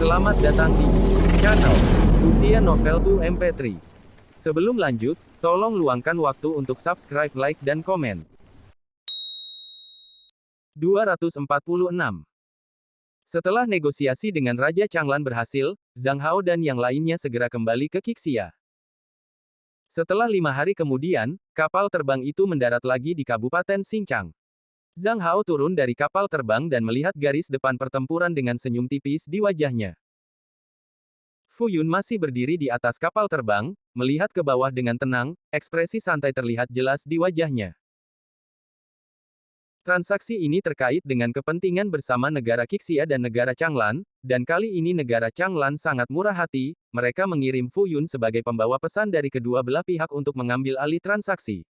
Selamat datang di channel Usia Novel 2 MP3. Sebelum lanjut, tolong luangkan waktu untuk subscribe, like, dan komen. 246. Setelah negosiasi dengan Raja Changlan berhasil, Zhang Hao dan yang lainnya segera kembali ke Qixia. Setelah 5 hari kemudian, kapal terbang itu mendarat lagi di Kabupaten Xinjiang. Zhang Hao turun dari kapal terbang dan melihat garis depan pertempuran dengan senyum tipis di wajahnya. Fu Yun masih berdiri di atas kapal terbang, melihat ke bawah dengan tenang, ekspresi santai terlihat jelas di wajahnya. Transaksi ini terkait dengan kepentingan bersama negara Qixia dan negara Changlan, dan kali ini negara Changlan sangat murah hati, mereka mengirim Fu Yun sebagai pembawa pesan dari kedua belah pihak untuk mengambil alih transaksi.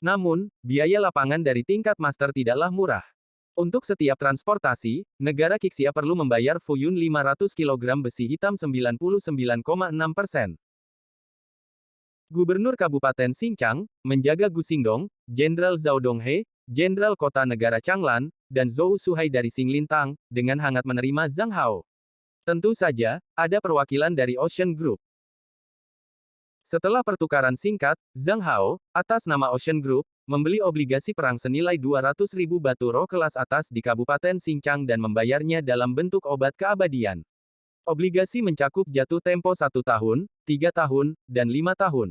Namun, biaya lapangan dari tingkat master tidaklah murah. Untuk setiap transportasi, negara Qixia perlu membayar Fu Yun 500 kg besi hitam 99,6%. Gubernur Kabupaten Xinjiang, menjaga Gu Xingdong, Jenderal Zhao Donghe, Jenderal Kota Negara Changlan, dan Zhou Suhai dari Xinglintang, dengan hangat menerima Zhang Hao. Tentu saja, ada perwakilan dari Ocean Group. Setelah pertukaran singkat, Zhang Hao, atas nama Ocean Group, membeli obligasi perang senilai 200.000 batu roh kelas atas di Kabupaten Xinjiang dan membayarnya dalam bentuk obat keabadian. Obligasi mencakup jatuh tempo 1 tahun, 3 tahun, dan 5 tahun.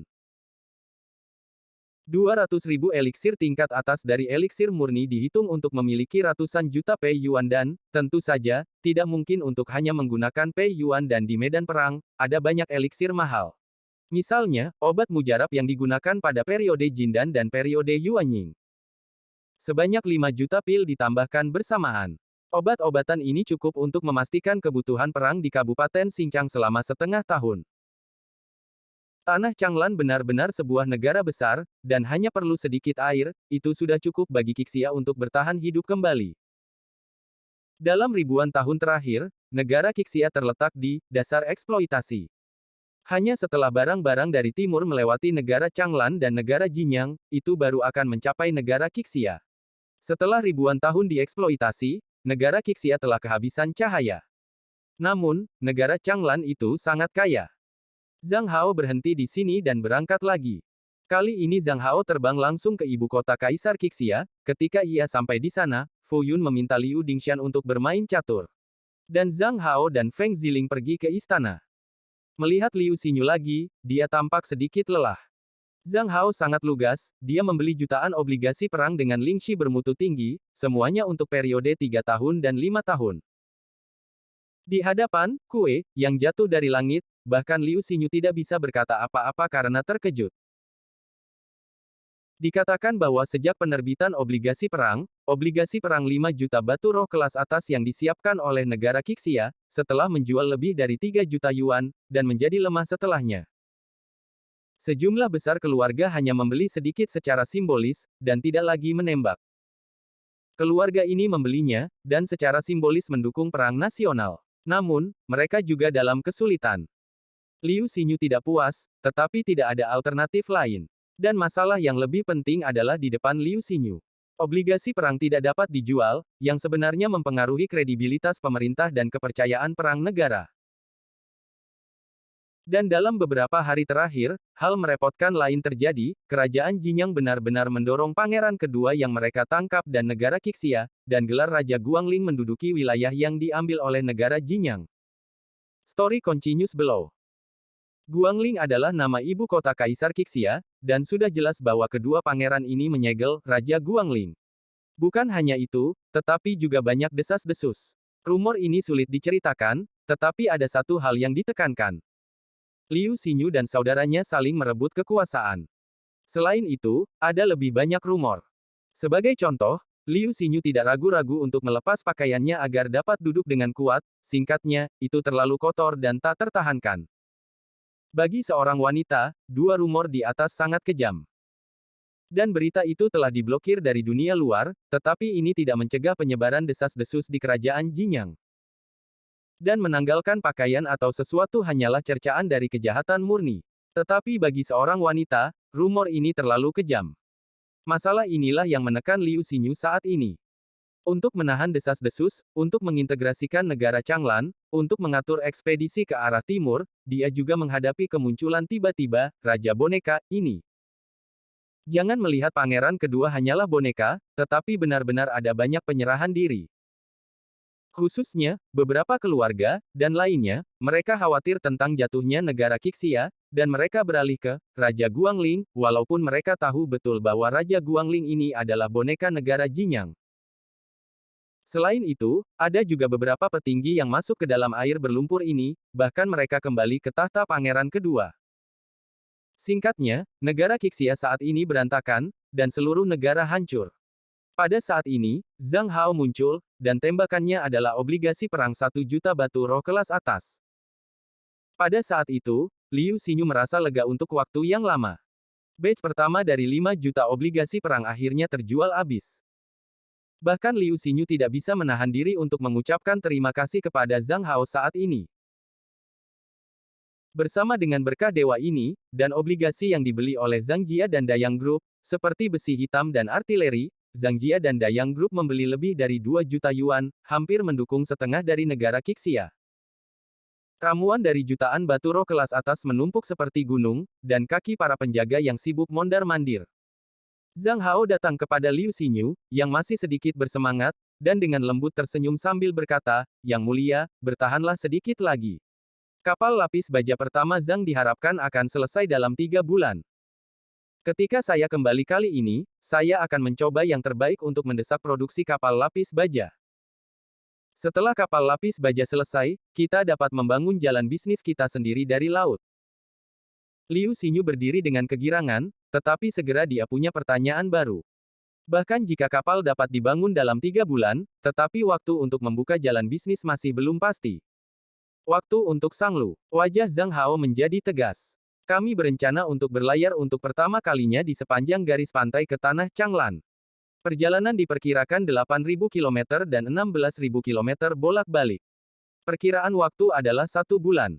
200.000 eliksir tingkat atas dari eliksir murni dihitung untuk memiliki ratusan juta Pei Yuan dan, tentu saja, tidak mungkin untuk hanya menggunakan Pei Yuan dan di medan perang, ada banyak eliksir mahal. Misalnya, obat mujarab yang digunakan pada periode Jindan dan periode Yuanying. Sebanyak 5 juta pil ditambahkan bersamaan. Obat-obatan ini cukup untuk memastikan kebutuhan perang di Kabupaten Xinjiang selama setengah tahun. Tanah Changlan benar-benar sebuah negara besar, dan hanya perlu sedikit air, itu sudah cukup bagi Qixia untuk bertahan hidup kembali. Dalam ribuan tahun terakhir, negara Qixia terletak di dasar eksploitasi. Hanya setelah barang-barang dari timur melewati negara Changlan dan negara Jinyang, itu baru akan mencapai negara Qixia. Setelah ribuan tahun dieksploitasi, negara Qixia telah kehabisan cahaya. Namun, negara Changlan itu sangat kaya. Zhang Hao berhenti di sini dan berangkat lagi. Kali ini Zhang Hao terbang langsung ke ibu kota Kaisar Qixia. Ketika ia sampai di sana, Fu Yun meminta Liu Dingshan untuk bermain catur. Dan Zhang Hao dan Feng Ziling pergi ke istana. Melihat Liu Xinyu lagi, dia tampak sedikit lelah. Zhang Hao sangat lugas, dia membeli jutaan obligasi perang dengan lingxi bermutu tinggi, semuanya untuk periode 3 tahun dan 5 tahun. Di hadapan kue yang jatuh dari langit, bahkan Liu Xinyu tidak bisa berkata apa-apa karena terkejut. Dikatakan bahwa sejak penerbitan obligasi perang 5 juta batu roh kelas atas yang disiapkan oleh negara Qixia, setelah menjual lebih dari 3 juta yuan, dan menjadi lemah setelahnya. Sejumlah besar keluarga hanya membeli sedikit secara simbolis, dan tidak lagi menembak. Keluarga ini membelinya, dan secara simbolis mendukung perang nasional. Namun, mereka juga dalam kesulitan. Liu Xinyu tidak puas, tetapi tidak ada alternatif lain. Dan masalah yang lebih penting adalah di depan Liu Xinyu. Obligasi perang tidak dapat dijual, yang sebenarnya mempengaruhi kredibilitas pemerintah dan kepercayaan perang negara. Dan dalam beberapa hari terakhir, hal merepotkan lain terjadi, kerajaan Jinyang benar-benar mendorong pangeran kedua yang mereka tangkap dan negara Qixia, dan gelar Raja Guangling menduduki wilayah yang diambil oleh negara Jinyang. Story continues below. Guangling adalah nama ibu kota Kaisar Qixia, dan sudah jelas bahwa kedua pangeran ini menyegel Raja Guangling. Bukan hanya itu, tetapi juga banyak desas-desus. Rumor ini sulit diceritakan, tetapi ada satu hal yang ditekankan. Liu Xinyu dan saudaranya saling merebut kekuasaan. Selain itu, ada lebih banyak rumor. Sebagai contoh, Liu Xinyu tidak ragu-ragu untuk melepas pakaiannya agar dapat duduk dengan kuat, singkatnya, itu terlalu kotor dan tak tertahankan. Bagi seorang wanita, dua rumor di atas sangat kejam. Dan berita itu telah diblokir dari dunia luar, tetapi ini tidak mencegah penyebaran desas-desus di kerajaan Jinyang. Dan menanggalkan pakaian atau sesuatu hanyalah cercaan dari kejahatan murni. Tetapi bagi seorang wanita, rumor ini terlalu kejam. Masalah inilah yang menekan Liu Xinyu saat ini. Untuk menahan desas-desus, untuk mengintegrasikan negara Changlan, untuk mengatur ekspedisi ke arah timur, dia juga menghadapi kemunculan tiba-tiba, Raja Boneka, ini. Jangan melihat pangeran kedua hanyalah boneka, tetapi benar-benar ada banyak penyerahan diri. Khususnya, beberapa keluarga, dan lainnya, mereka khawatir tentang jatuhnya negara Qixia, dan mereka beralih ke Raja Guangling, walaupun mereka tahu betul bahwa Raja Guangling ini adalah boneka negara Jinyang. Selain itu, ada juga beberapa petinggi yang masuk ke dalam air berlumpur ini, bahkan mereka kembali ke tahta pangeran kedua. Singkatnya, negara Qixia saat ini berantakan, dan seluruh negara hancur. Pada saat ini, Zhang Hao muncul, dan tembakannya adalah obligasi perang 1 juta batu roh kelas atas. Pada saat itu, Liu Xinyu merasa lega untuk waktu yang lama. Batch pertama dari 5 juta obligasi perang akhirnya terjual habis. Bahkan Liu Xinyu tidak bisa menahan diri untuk mengucapkan terima kasih kepada Zhang Hao saat ini. Bersama dengan berkah dewa ini, dan obligasi yang dibeli oleh Zhang Jia dan Dayang Group, seperti besi hitam dan artileri, Zhang Jia dan Dayang Group membeli lebih dari 2 juta yuan, hampir mendukung setengah dari negara Qixia. Ramuan dari jutaan batu roh kelas atas menumpuk seperti gunung, dan kaki para penjaga yang sibuk mondar-mandir. Zhang Hao datang kepada Liu Xinyu, yang masih sedikit bersemangat, dan dengan lembut tersenyum sambil berkata, "Yang mulia, bertahanlah sedikit lagi. Kapal lapis baja pertama Zhang diharapkan akan selesai dalam 3 bulan. Ketika saya kembali kali ini, saya akan mencoba yang terbaik untuk mendesak produksi kapal lapis baja. Setelah kapal lapis baja selesai, kita dapat membangun jalan bisnis kita sendiri dari laut." Liu Xinyu berdiri dengan kegirangan, tetapi segera dia punya pertanyaan baru. Bahkan jika kapal dapat dibangun dalam 3 bulan, tetapi waktu untuk membuka jalan bisnis masih belum pasti. Waktu untuk Sanglu. Wajah Zhang Hao menjadi tegas. Kami berencana untuk berlayar untuk pertama kalinya di sepanjang garis pantai ke tanah Changlan. Perjalanan diperkirakan 8.000 km dan 16.000 km bolak-balik. Perkiraan waktu adalah 1 bulan.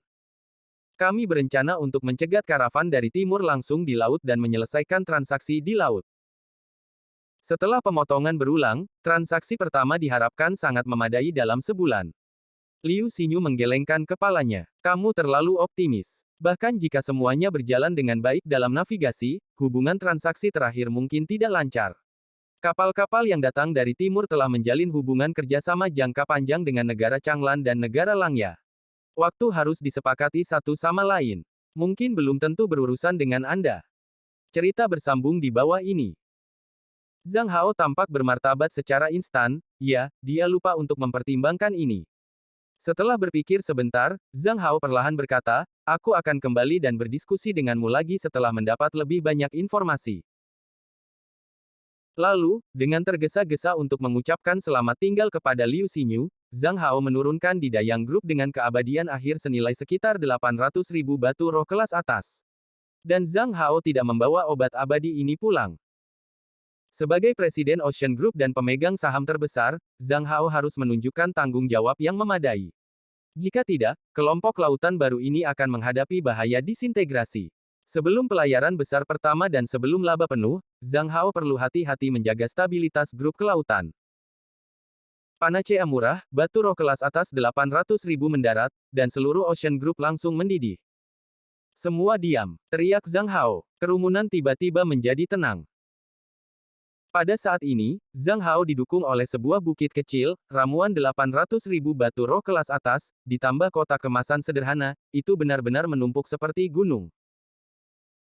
Kami berencana untuk mencegat karavan dari timur langsung di laut dan menyelesaikan transaksi di laut. Setelah pemotongan berulang, transaksi pertama diharapkan sangat memadai dalam sebulan. Liu Xinyu menggelengkan kepalanya. Kamu terlalu optimis. Bahkan jika semuanya berjalan dengan baik dalam navigasi, hubungan transaksi terakhir mungkin tidak lancar. Kapal-kapal yang datang dari timur telah menjalin hubungan kerjasama jangka panjang dengan negara Changlan dan negara Langya. Waktu harus disepakati satu sama lain. Mungkin belum tentu berurusan dengan Anda. Cerita bersambung di bawah ini. Zhang Hao tampak bermartabat secara instan, ya, dia lupa untuk mempertimbangkan ini. Setelah berpikir sebentar, Zhang Hao perlahan berkata, "Aku akan kembali dan berdiskusi denganmu lagi setelah mendapat lebih banyak informasi." Lalu, dengan tergesa-gesa untuk mengucapkan selamat tinggal kepada Liu Xinyu, Zhang Hao menurunkan di Dayang Group dengan keabadian akhir senilai sekitar 800.000 batu roh kelas atas. Dan Zhang Hao tidak membawa obat abadi ini pulang. Sebagai Presiden Ocean Group dan pemegang saham terbesar, Zhang Hao harus menunjukkan tanggung jawab yang memadai. Jika tidak, kelompok lautan baru ini akan menghadapi bahaya disintegrasi. Sebelum pelayaran besar pertama dan sebelum laba penuh, Zhang Hao perlu hati-hati menjaga stabilitas grup kelautan. Panacea murah, batu roh kelas atas 800.000 mendarat, dan seluruh Ocean Group langsung mendidih. Semua diam, teriak Zhang Hao. Kerumunan tiba-tiba menjadi tenang. Pada saat ini, Zhang Hao didukung oleh sebuah bukit kecil, ramuan 800.000 batu roh kelas atas, ditambah kotak kemasan sederhana, itu benar-benar menumpuk seperti gunung.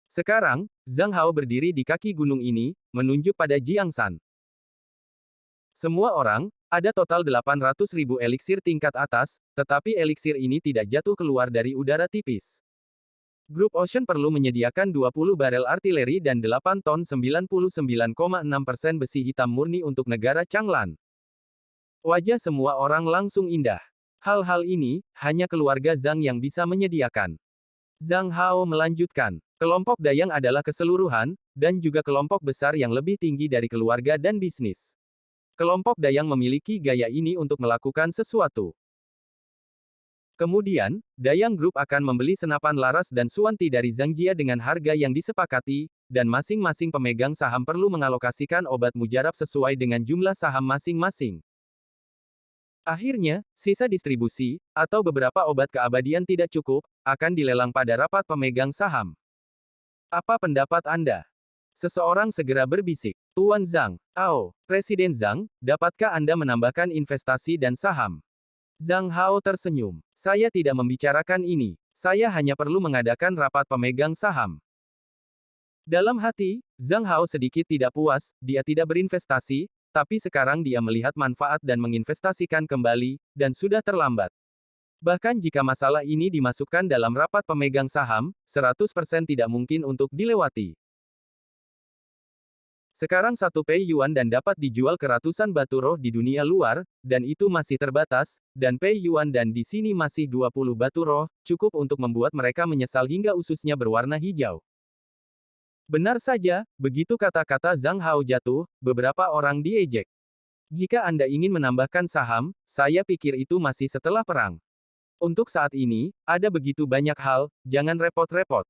Sekarang, Zhang Hao berdiri di kaki gunung ini, menunjuk pada Jiangsan. Semua orang, ada total 800.000 eliksir tingkat atas, tetapi eliksir ini tidak jatuh keluar dari udara tipis. Grup Ocean perlu menyediakan 20 barel artileri dan 8 ton 99,6% besi hitam murni untuk negara Changlan. Wajah semua orang langsung indah. Hal-hal ini, hanya keluarga Zhang yang bisa menyediakan. Zhang Hao melanjutkan, kelompok Dayang adalah keseluruhan, dan juga kelompok besar yang lebih tinggi dari keluarga dan bisnis. Kelompok Dayang memiliki gaya ini untuk melakukan sesuatu. Kemudian, Dayang Group akan membeli senapan laras dan suanti dari Zhang Jia dengan harga yang disepakati, dan masing-masing pemegang saham perlu mengalokasikan obat mujarab sesuai dengan jumlah saham masing-masing. Akhirnya, sisa distribusi, atau beberapa obat keabadian tidak cukup, akan dilelang pada rapat pemegang saham. Apa pendapat Anda? Seseorang segera berbisik. Tuan Zhang. Oh, Presiden Zhang, dapatkah Anda menambahkan investasi dan saham? Zhang Hao tersenyum. Saya tidak membicarakan ini. Saya hanya perlu mengadakan rapat pemegang saham. Dalam hati, Zhang Hao sedikit tidak puas, dia tidak berinvestasi, tapi sekarang dia melihat manfaat dan menginvestasikan kembali, dan sudah terlambat. Bahkan jika masalah ini dimasukkan dalam rapat pemegang saham, 100% tidak mungkin untuk dilewati. Sekarang 1 Pei Yuan dan dapat dijual ke ratusan batu roh di dunia luar, dan itu masih terbatas, dan Pei Yuan dan di sini masih 20 batu roh, cukup untuk membuat mereka menyesal hingga ususnya berwarna hijau. Benar saja, begitu kata-kata Zhang Hao jatuh, beberapa orang diejek. Jika Anda ingin menambahkan saham, saya pikir itu masih setelah perang. Untuk saat ini, ada begitu banyak hal, jangan repot-repot.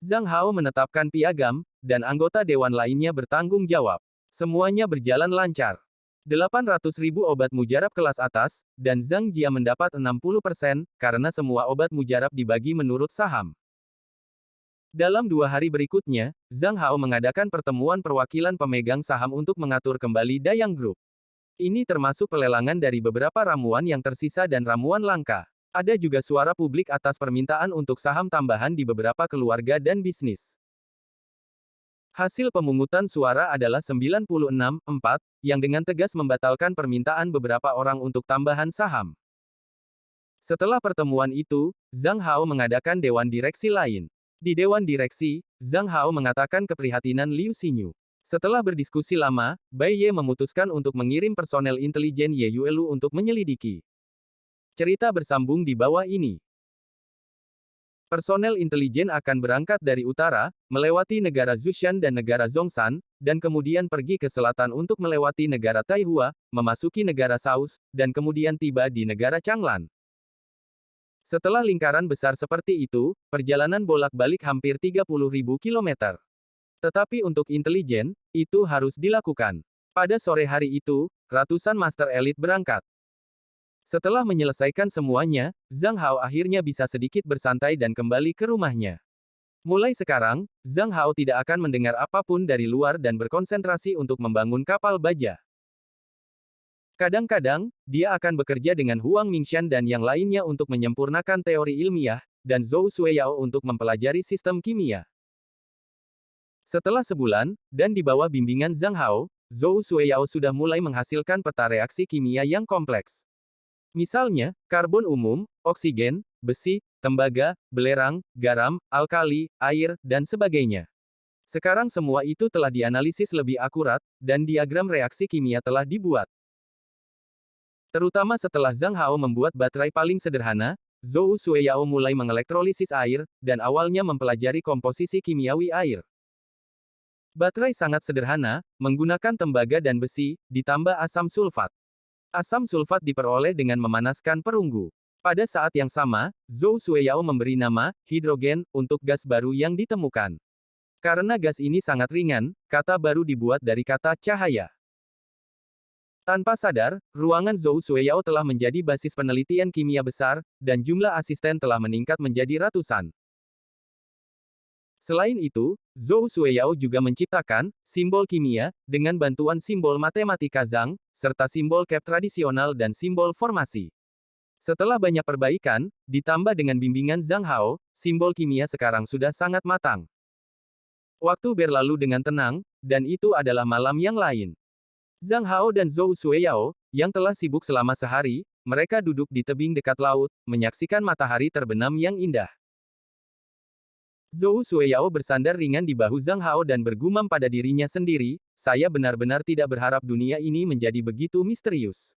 Zhang Hao menetapkan piagam, dan anggota dewan lainnya bertanggung jawab. Semuanya berjalan lancar. 800.000 obat mujarab kelas atas, dan Zhang Jia mendapat 60%, karena semua obat mujarab dibagi menurut saham. Dalam 2 hari berikutnya, Zhang Hao mengadakan pertemuan perwakilan pemegang saham untuk mengatur kembali Dayang Group. Ini termasuk pelelangan dari beberapa ramuan yang tersisa dan ramuan langka. Ada juga suara publik atas permintaan untuk saham tambahan di beberapa keluarga dan bisnis. Hasil pemungutan suara adalah 96,4, yang dengan tegas membatalkan permintaan beberapa orang untuk tambahan saham. Setelah pertemuan itu, Zhang Hao mengadakan dewan direksi lain. Di dewan direksi, Zhang Hao mengatakan keprihatinan Liu Xinyu. Setelah berdiskusi lama, Bai Ye memutuskan untuk mengirim personel intelijen Ye Yuelu untuk menyelidiki. Cerita bersambung di bawah ini. Personel intelijen akan berangkat dari utara, melewati negara Zhoushan dan negara Zhongshan, dan kemudian pergi ke selatan untuk melewati negara Taihua, memasuki negara Saus, dan kemudian tiba di negara Changlan. Setelah lingkaran besar seperti itu, perjalanan bolak-balik hampir 30.000 kilometer. Tetapi untuk intelijen, itu harus dilakukan. Pada sore hari itu, ratusan master elit berangkat. Setelah menyelesaikan semuanya, Zhang Hao akhirnya bisa sedikit bersantai dan kembali ke rumahnya. Mulai sekarang, Zhang Hao tidak akan mendengar apapun dari luar dan berkonsentrasi untuk membangun kapal baja. Kadang-kadang, dia akan bekerja dengan Huang Mingshan dan yang lainnya untuk menyempurnakan teori ilmiah, dan Zhou Shuiyao untuk mempelajari sistem kimia. Setelah sebulan, dan di bawah bimbingan Zhang Hao, Zhou Shuiyao sudah mulai menghasilkan peta reaksi kimia yang kompleks. Misalnya, karbon umum, oksigen, besi, tembaga, belerang, garam, alkali, air, dan sebagainya. Sekarang semua itu telah dianalisis lebih akurat, dan diagram reaksi kimia telah dibuat. Terutama setelah Zhang Hao membuat baterai paling sederhana, Zhou Shuiyao mulai mengelektrolisis air, dan awalnya mempelajari komposisi kimiawi air. Baterai sangat sederhana, menggunakan tembaga dan besi, ditambah asam sulfat. Asam sulfat diperoleh dengan memanaskan perunggu. Pada saat yang sama, Zhou Shuiyao memberi nama, hidrogen, untuk gas baru yang ditemukan. Karena gas ini sangat ringan, kata baru dibuat dari kata cahaya. Tanpa sadar, ruangan Zhou Shuiyao telah menjadi basis penelitian kimia besar, dan jumlah asisten telah meningkat menjadi ratusan. Selain itu, Zhou Shuiyao juga menciptakan simbol kimia dengan bantuan simbol matematika Zhang, serta simbol cap tradisional dan simbol formasi. Setelah banyak perbaikan, ditambah dengan bimbingan Zhang Hao, simbol kimia sekarang sudah sangat matang. Waktu berlalu dengan tenang, dan itu adalah malam yang lain. Zhang Hao dan Zhou Shuiyao, yang telah sibuk selama sehari, mereka duduk di tebing dekat laut, menyaksikan matahari terbenam yang indah. Zhou Shuiyao bersandar ringan di bahu Zhang Hao dan bergumam pada dirinya sendiri, saya benar-benar tidak berharap dunia ini menjadi begitu misterius.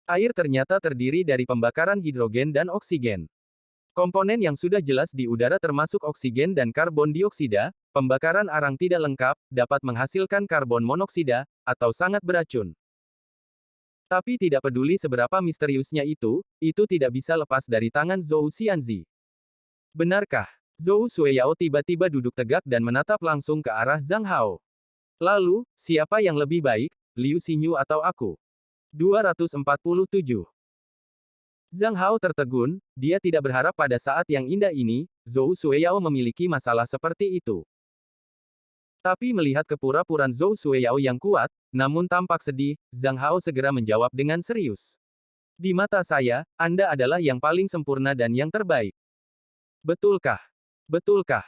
Air ternyata terdiri dari pembakaran hidrogen dan oksigen. Komponen yang sudah jelas di udara termasuk oksigen dan karbon dioksida, pembakaran arang tidak lengkap, dapat menghasilkan karbon monoksida, atau sangat beracun. Tapi tidak peduli seberapa misteriusnya itu tidak bisa lepas dari tangan Zhou Xianzi. Benarkah? Zhou Shuiyao tiba-tiba duduk tegak dan menatap langsung ke arah Zhang Hao. Lalu, siapa yang lebih baik, Liu Xinyu atau aku? 247. Zhang Hao tertegun, dia tidak berharap pada saat yang indah ini, Zhou Xueyao memiliki masalah seperti itu. Tapi melihat kepura-puran Zhou Xueyao yang kuat, namun tampak sedih, Zhang Hao segera menjawab dengan serius. Di mata saya, Anda adalah yang paling sempurna dan yang terbaik. Betulkah? Betulkah?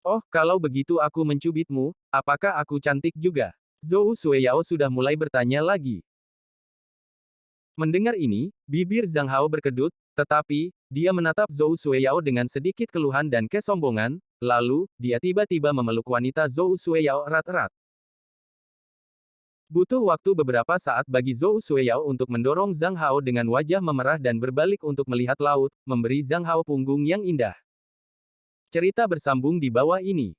Oh, kalau begitu aku mencubitmu, apakah aku cantik juga? Zhou Xueyao sudah mulai bertanya lagi. Mendengar ini, bibir Zhang Hao berkedut, tetapi, dia menatap Zhou Xueyao dengan sedikit keluhan dan kesombongan, lalu, dia tiba-tiba memeluk wanita Zhou Xueyao erat-erat. Butuh waktu beberapa saat bagi Zhou Xueyao untuk mendorong Zhang Hao dengan wajah memerah dan berbalik untuk melihat laut, memberi Zhang Hao punggung yang indah. Cerita bersambung di bawah ini.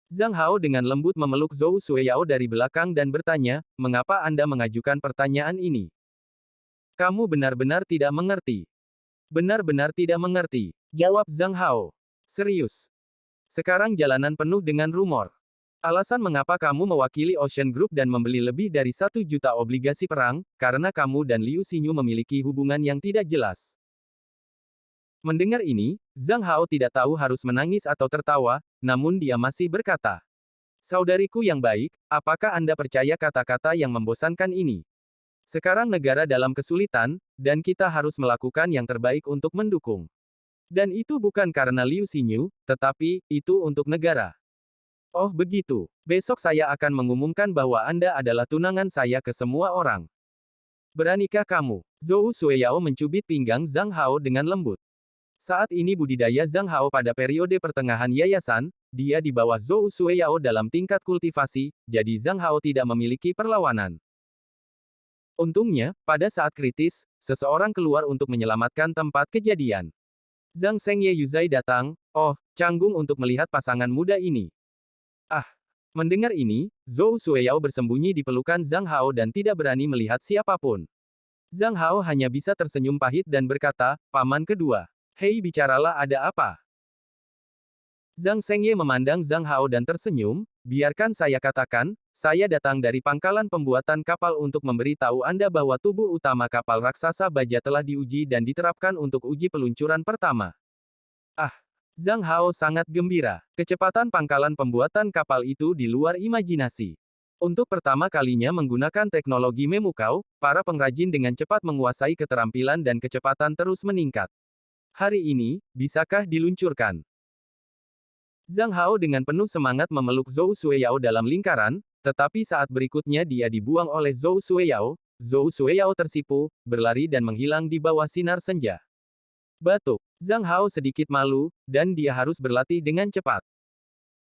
Zhang Hao dengan lembut memeluk Zhou Xueyao dari belakang dan bertanya, mengapa Anda mengajukan pertanyaan ini? Kamu benar-benar tidak mengerti. Benar-benar tidak mengerti, jawab Zhang Hao. Serius. Sekarang jalanan penuh dengan rumor. Alasan mengapa kamu mewakili Ocean Group dan membeli lebih dari 1 juta obligasi perang, karena kamu dan Liu Xinyu memiliki hubungan yang tidak jelas. Mendengar ini, Zhang Hao tidak tahu harus menangis atau tertawa, namun dia masih berkata, saudariku yang baik, apakah Anda percaya kata-kata yang membosankan ini? Sekarang negara dalam kesulitan, dan kita harus melakukan yang terbaik untuk mendukung. Dan itu bukan karena Liu Xinyu, tetapi, itu untuk negara. Oh begitu, besok saya akan mengumumkan bahwa Anda adalah tunangan saya ke semua orang. Beranikah kamu? Zhou Xueyao mencubit pinggang Zhang Hao dengan lembut. Saat ini budidaya Zhang Hao pada periode pertengahan yayasan, dia di bawah Zhou Xueyao dalam tingkat kultivasi, jadi Zhang Hao tidak memiliki perlawanan. Untungnya, pada saat kritis, seseorang keluar untuk menyelamatkan tempat kejadian. Zhang Shengye Yuzai datang, oh, canggung untuk melihat pasangan muda ini. Ah, mendengar ini, Zhou Xueyao bersembunyi di pelukan Zhang Hao dan tidak berani melihat siapapun. Zhang Hao hanya bisa tersenyum pahit dan berkata, paman kedua. Hei bicaralah ada apa? Zhang Shengye memandang Zhang Hao dan tersenyum, biarkan saya katakan, saya datang dari pangkalan pembuatan kapal untuk memberi tahu Anda bahwa tubuh utama kapal raksasa baja telah diuji dan diterapkan untuk uji peluncuran pertama. Ah, Zhang Hao sangat gembira. Kecepatan pangkalan pembuatan kapal itu di luar imajinasi. Untuk pertama kalinya menggunakan teknologi memukau, para pengrajin dengan cepat menguasai keterampilan dan kecepatan terus meningkat. Hari ini, bisakah diluncurkan? Zhang Hao dengan penuh semangat memeluk Zhou Xueyao dalam lingkaran, tetapi saat berikutnya dia dibuang oleh Zhou Xueyao tersipu, berlari dan menghilang di bawah sinar senja. Batuk. Zhang Hao sedikit malu, dan dia harus berlatih dengan cepat.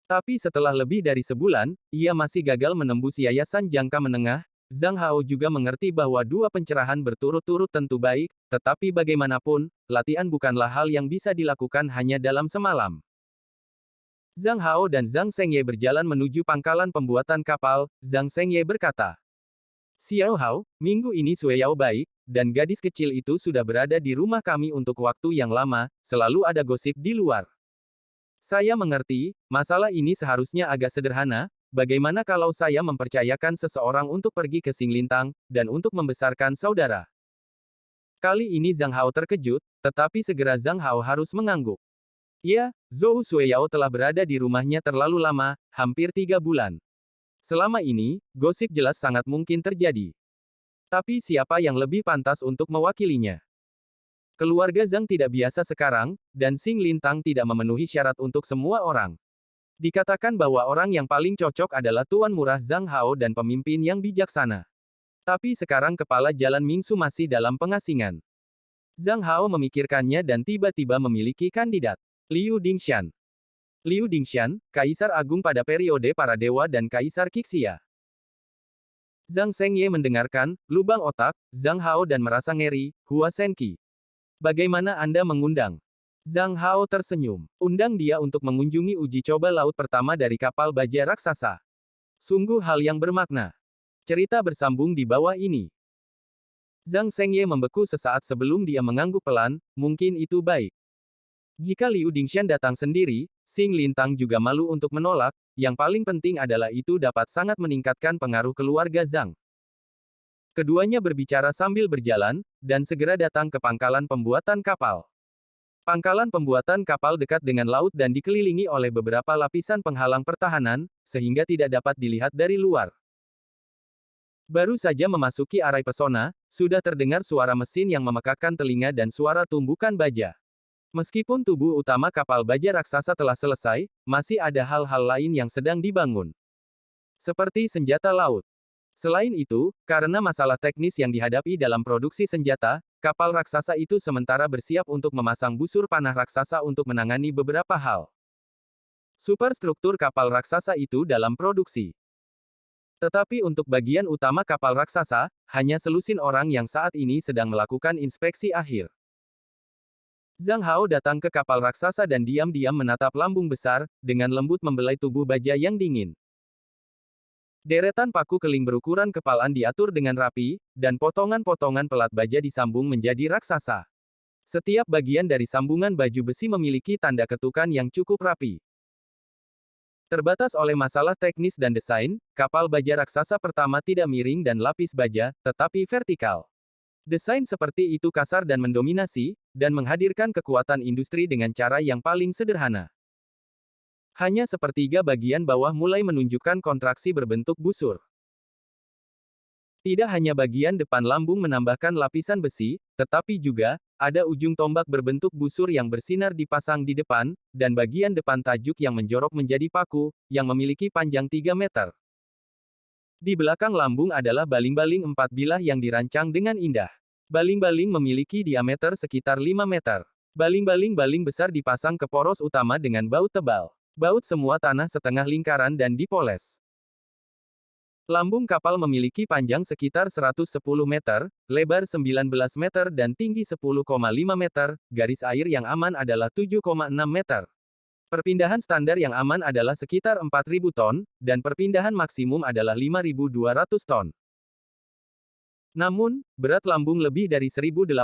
Tapi setelah lebih dari sebulan, ia masih gagal menembus yayasan jangka menengah. Zhang Hao juga mengerti bahwa 2 pencerahan berturut-turut tentu baik, tetapi bagaimanapun, latihan bukanlah hal yang bisa dilakukan hanya dalam semalam. Zhang Hao dan Zhang Shengye berjalan menuju pangkalan pembuatan kapal. Zhang Shengye berkata, Xiao Hao, minggu ini Xueyao baik, dan gadis kecil itu sudah berada di rumah kami untuk waktu yang lama, selalu ada gosip di luar. Saya mengerti, masalah ini seharusnya agak sederhana, bagaimana kalau saya mempercayakan seseorang untuk pergi ke Xinglintang, dan untuk membesarkan saudara. Kali ini Zhang Hao terkejut, tetapi segera Zhang Hao harus mengangguk. Ya, Zhou Xueyao telah berada di rumahnya terlalu lama, hampir 3 bulan. Selama ini, gosip jelas sangat mungkin terjadi. Tapi siapa yang lebih pantas untuk mewakilinya? Keluarga Zhang tidak biasa sekarang, dan Xinglintang tidak memenuhi syarat untuk semua orang. Dikatakan bahwa orang yang paling cocok adalah Tuan Murah Zhang Hao dan pemimpin yang bijaksana. Tapi sekarang kepala Jalan Mingsu masih dalam pengasingan. Zhang Hao memikirkannya dan tiba-tiba memiliki kandidat. Liu Dingshan. Liu Dingshan, Kaisar Agung pada periode para dewa dan Kaisar Qixia. Zhang Shengye mendengarkan, lubang otak, Zhang Hao dan merasa ngeri, Hua Senqi. Bagaimana Anda mengundang? Zhang Hao tersenyum. Undang dia untuk mengunjungi uji coba laut pertama dari kapal baja raksasa. Sungguh hal yang bermakna. Cerita bersambung di bawah ini. Zhang Shengye membeku sesaat sebelum dia mengangguk pelan, mungkin itu baik. Jika Liu Dingshan datang sendiri, Xinglintang juga malu untuk menolak, yang paling penting adalah itu dapat sangat meningkatkan pengaruh keluarga Zhang. Keduanya berbicara sambil berjalan, dan segera datang ke pangkalan pembuatan kapal. Pangkalan pembuatan kapal dekat dengan laut dan dikelilingi oleh beberapa lapisan penghalang pertahanan, sehingga tidak dapat dilihat dari luar. Baru saja memasuki arai pesona, sudah terdengar suara mesin yang memekakkan telinga dan suara tumbukan baja. Meskipun tubuh utama kapal baja raksasa telah selesai, masih ada hal-hal lain yang sedang dibangun. Seperti senjata laut. Selain itu, karena masalah teknis yang dihadapi dalam produksi senjata, kapal raksasa itu sementara bersiap untuk memasang busur panah raksasa untuk menangani beberapa hal. Superstruktur kapal raksasa itu dalam produksi. Tetapi untuk bagian utama kapal raksasa, hanya selusin orang yang saat ini sedang melakukan inspeksi akhir. Zhang Hao datang ke kapal raksasa dan diam-diam menatap lambung besar, dengan lembut membelai tubuh baja yang dingin. Deretan paku keling berukuran kepalan diatur dengan rapi, dan potongan-potongan pelat baja disambung menjadi raksasa. Setiap bagian dari sambungan baju besi memiliki tanda ketukan yang cukup rapi. Terbatas oleh masalah teknis dan desain, kapal baja raksasa pertama tidak miring dan lapis baja, tetapi vertikal. Desain seperti itu kasar dan mendominasi, dan menghadirkan kekuatan industri dengan cara yang paling sederhana. Hanya sepertiga bagian bawah mulai menunjukkan kontraksi berbentuk busur. Tidak hanya bagian depan lambung menambahkan lapisan besi, tetapi juga, ada ujung tombak berbentuk busur yang bersinar dipasang di depan, dan bagian depan tajuk yang menjorok menjadi paku, yang memiliki panjang 3 meter. Di belakang lambung adalah baling-baling 4 bilah yang dirancang dengan indah. Baling-baling memiliki diameter sekitar 5 meter. Baling-baling besar dipasang ke poros utama dengan baut tebal. Baut semua tanah setengah lingkaran dan dipoles. Lambung kapal memiliki panjang sekitar 110 meter, lebar 19 meter dan tinggi 10,5 meter, garis air yang aman adalah 7,6 meter. Perpindahan standar yang aman adalah sekitar 4.000 ton, dan perpindahan maksimum adalah 5.200 ton. Namun, berat lambung lebih dari 1.800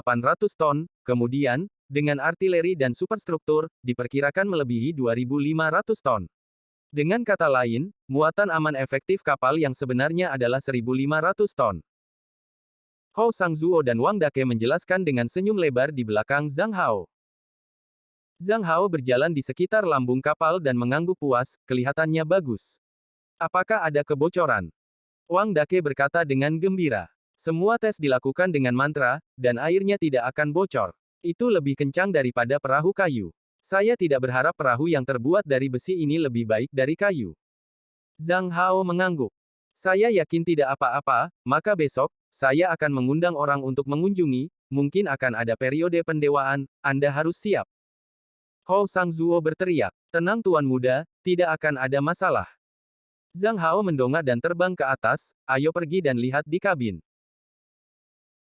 ton, kemudian, dengan artileri dan superstruktur, diperkirakan melebihi 2.500 ton. Dengan kata lain, muatan aman efektif kapal yang sebenarnya adalah 1.500 ton. Hou Sangzuo dan Wang Dake menjelaskan dengan senyum lebar di belakang Zhang Hao. Zhang Hao berjalan di sekitar lambung kapal dan mengangguk puas, kelihatannya bagus. Apakah ada kebocoran? Wang Dake berkata dengan gembira. Semua tes dilakukan dengan mantra, dan airnya tidak akan bocor. Itu lebih kencang daripada perahu kayu. Saya tidak berharap perahu yang terbuat dari besi ini lebih baik dari kayu. Zhang Hao mengangguk. Saya yakin tidak apa-apa, maka besok, saya akan mengundang orang untuk mengunjungi, mungkin akan ada periode pendewaan, Anda harus siap. Hou Sangzuo berteriak. Tenang tuan muda, tidak akan ada masalah. Zhang Hao mendongak dan terbang ke atas, ayo pergi dan lihat di kabin.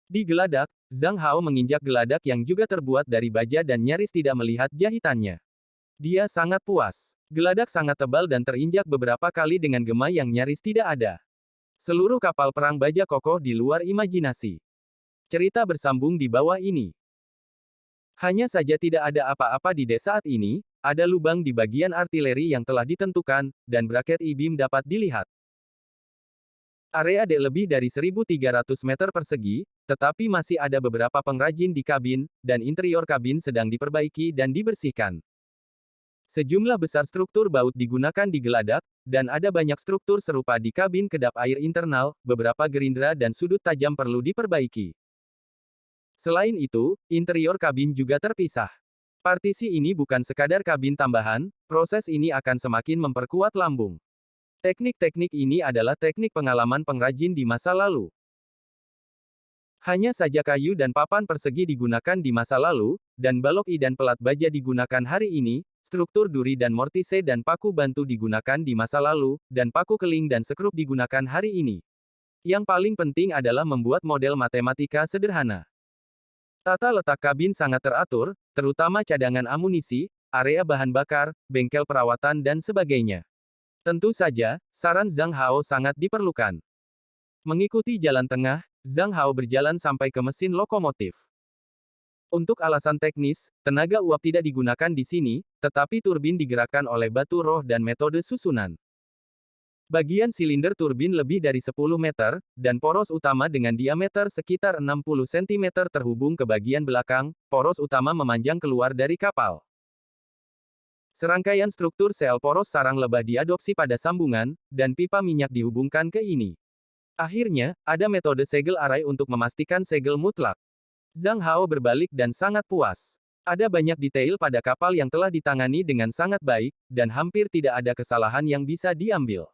Di geladak, Zhang Hao menginjak geladak yang juga terbuat dari baja dan nyaris tidak melihat jahitannya. Dia sangat puas. Geladak sangat tebal dan terinjak beberapa kali dengan gema yang nyaris tidak ada. Seluruh kapal perang baja kokoh di luar imajinasi. Cerita bersambung di bawah ini. Hanya saja tidak ada apa-apa di desa saat ini, ada lubang di bagian artileri yang telah ditentukan, dan braket I-beam dapat dilihat. Area D lebih dari 1.300 meter persegi, tetapi masih ada beberapa pengrajin di kabin, dan interior kabin sedang diperbaiki dan dibersihkan. Sejumlah besar struktur baut digunakan di geladak, dan ada banyak struktur serupa di kabin kedap air internal, beberapa gerindra dan sudut tajam perlu diperbaiki. Selain itu, interior kabin juga terpisah. Partisi ini bukan sekadar kabin tambahan, proses ini akan semakin memperkuat lambung. Teknik-teknik ini adalah teknik pengalaman pengrajin di masa lalu. Hanya saja kayu dan papan persegi digunakan di masa lalu, dan balok I dan pelat baja digunakan hari ini, struktur duri dan mortise dan paku bantu digunakan di masa lalu, dan paku keling dan sekrup digunakan hari ini. Yang paling penting adalah membuat model matematika sederhana. Tata letak kabin sangat teratur, terutama cadangan amunisi, area bahan bakar, bengkel perawatan dan sebagainya. Tentu saja, saran Zhang Hao sangat diperlukan. Mengikuti jalan tengah, Zhang Hao berjalan sampai ke mesin lokomotif. Untuk alasan teknis, tenaga uap tidak digunakan di sini, tetapi turbin digerakkan oleh batu roh dan metode susunan. Bagian silinder turbin lebih dari 10 meter, dan poros utama dengan diameter sekitar 60 cm terhubung ke bagian belakang, poros utama memanjang keluar dari kapal. Serangkaian struktur sel poros sarang lebah diadopsi pada sambungan, dan pipa minyak dihubungkan ke ini. Akhirnya, ada metode segel arai untuk memastikan segel mutlak. Zhang Hao berbalik dan sangat puas. Ada banyak detail pada kapal yang telah ditangani dengan sangat baik, dan hampir tidak ada kesalahan yang bisa diambil.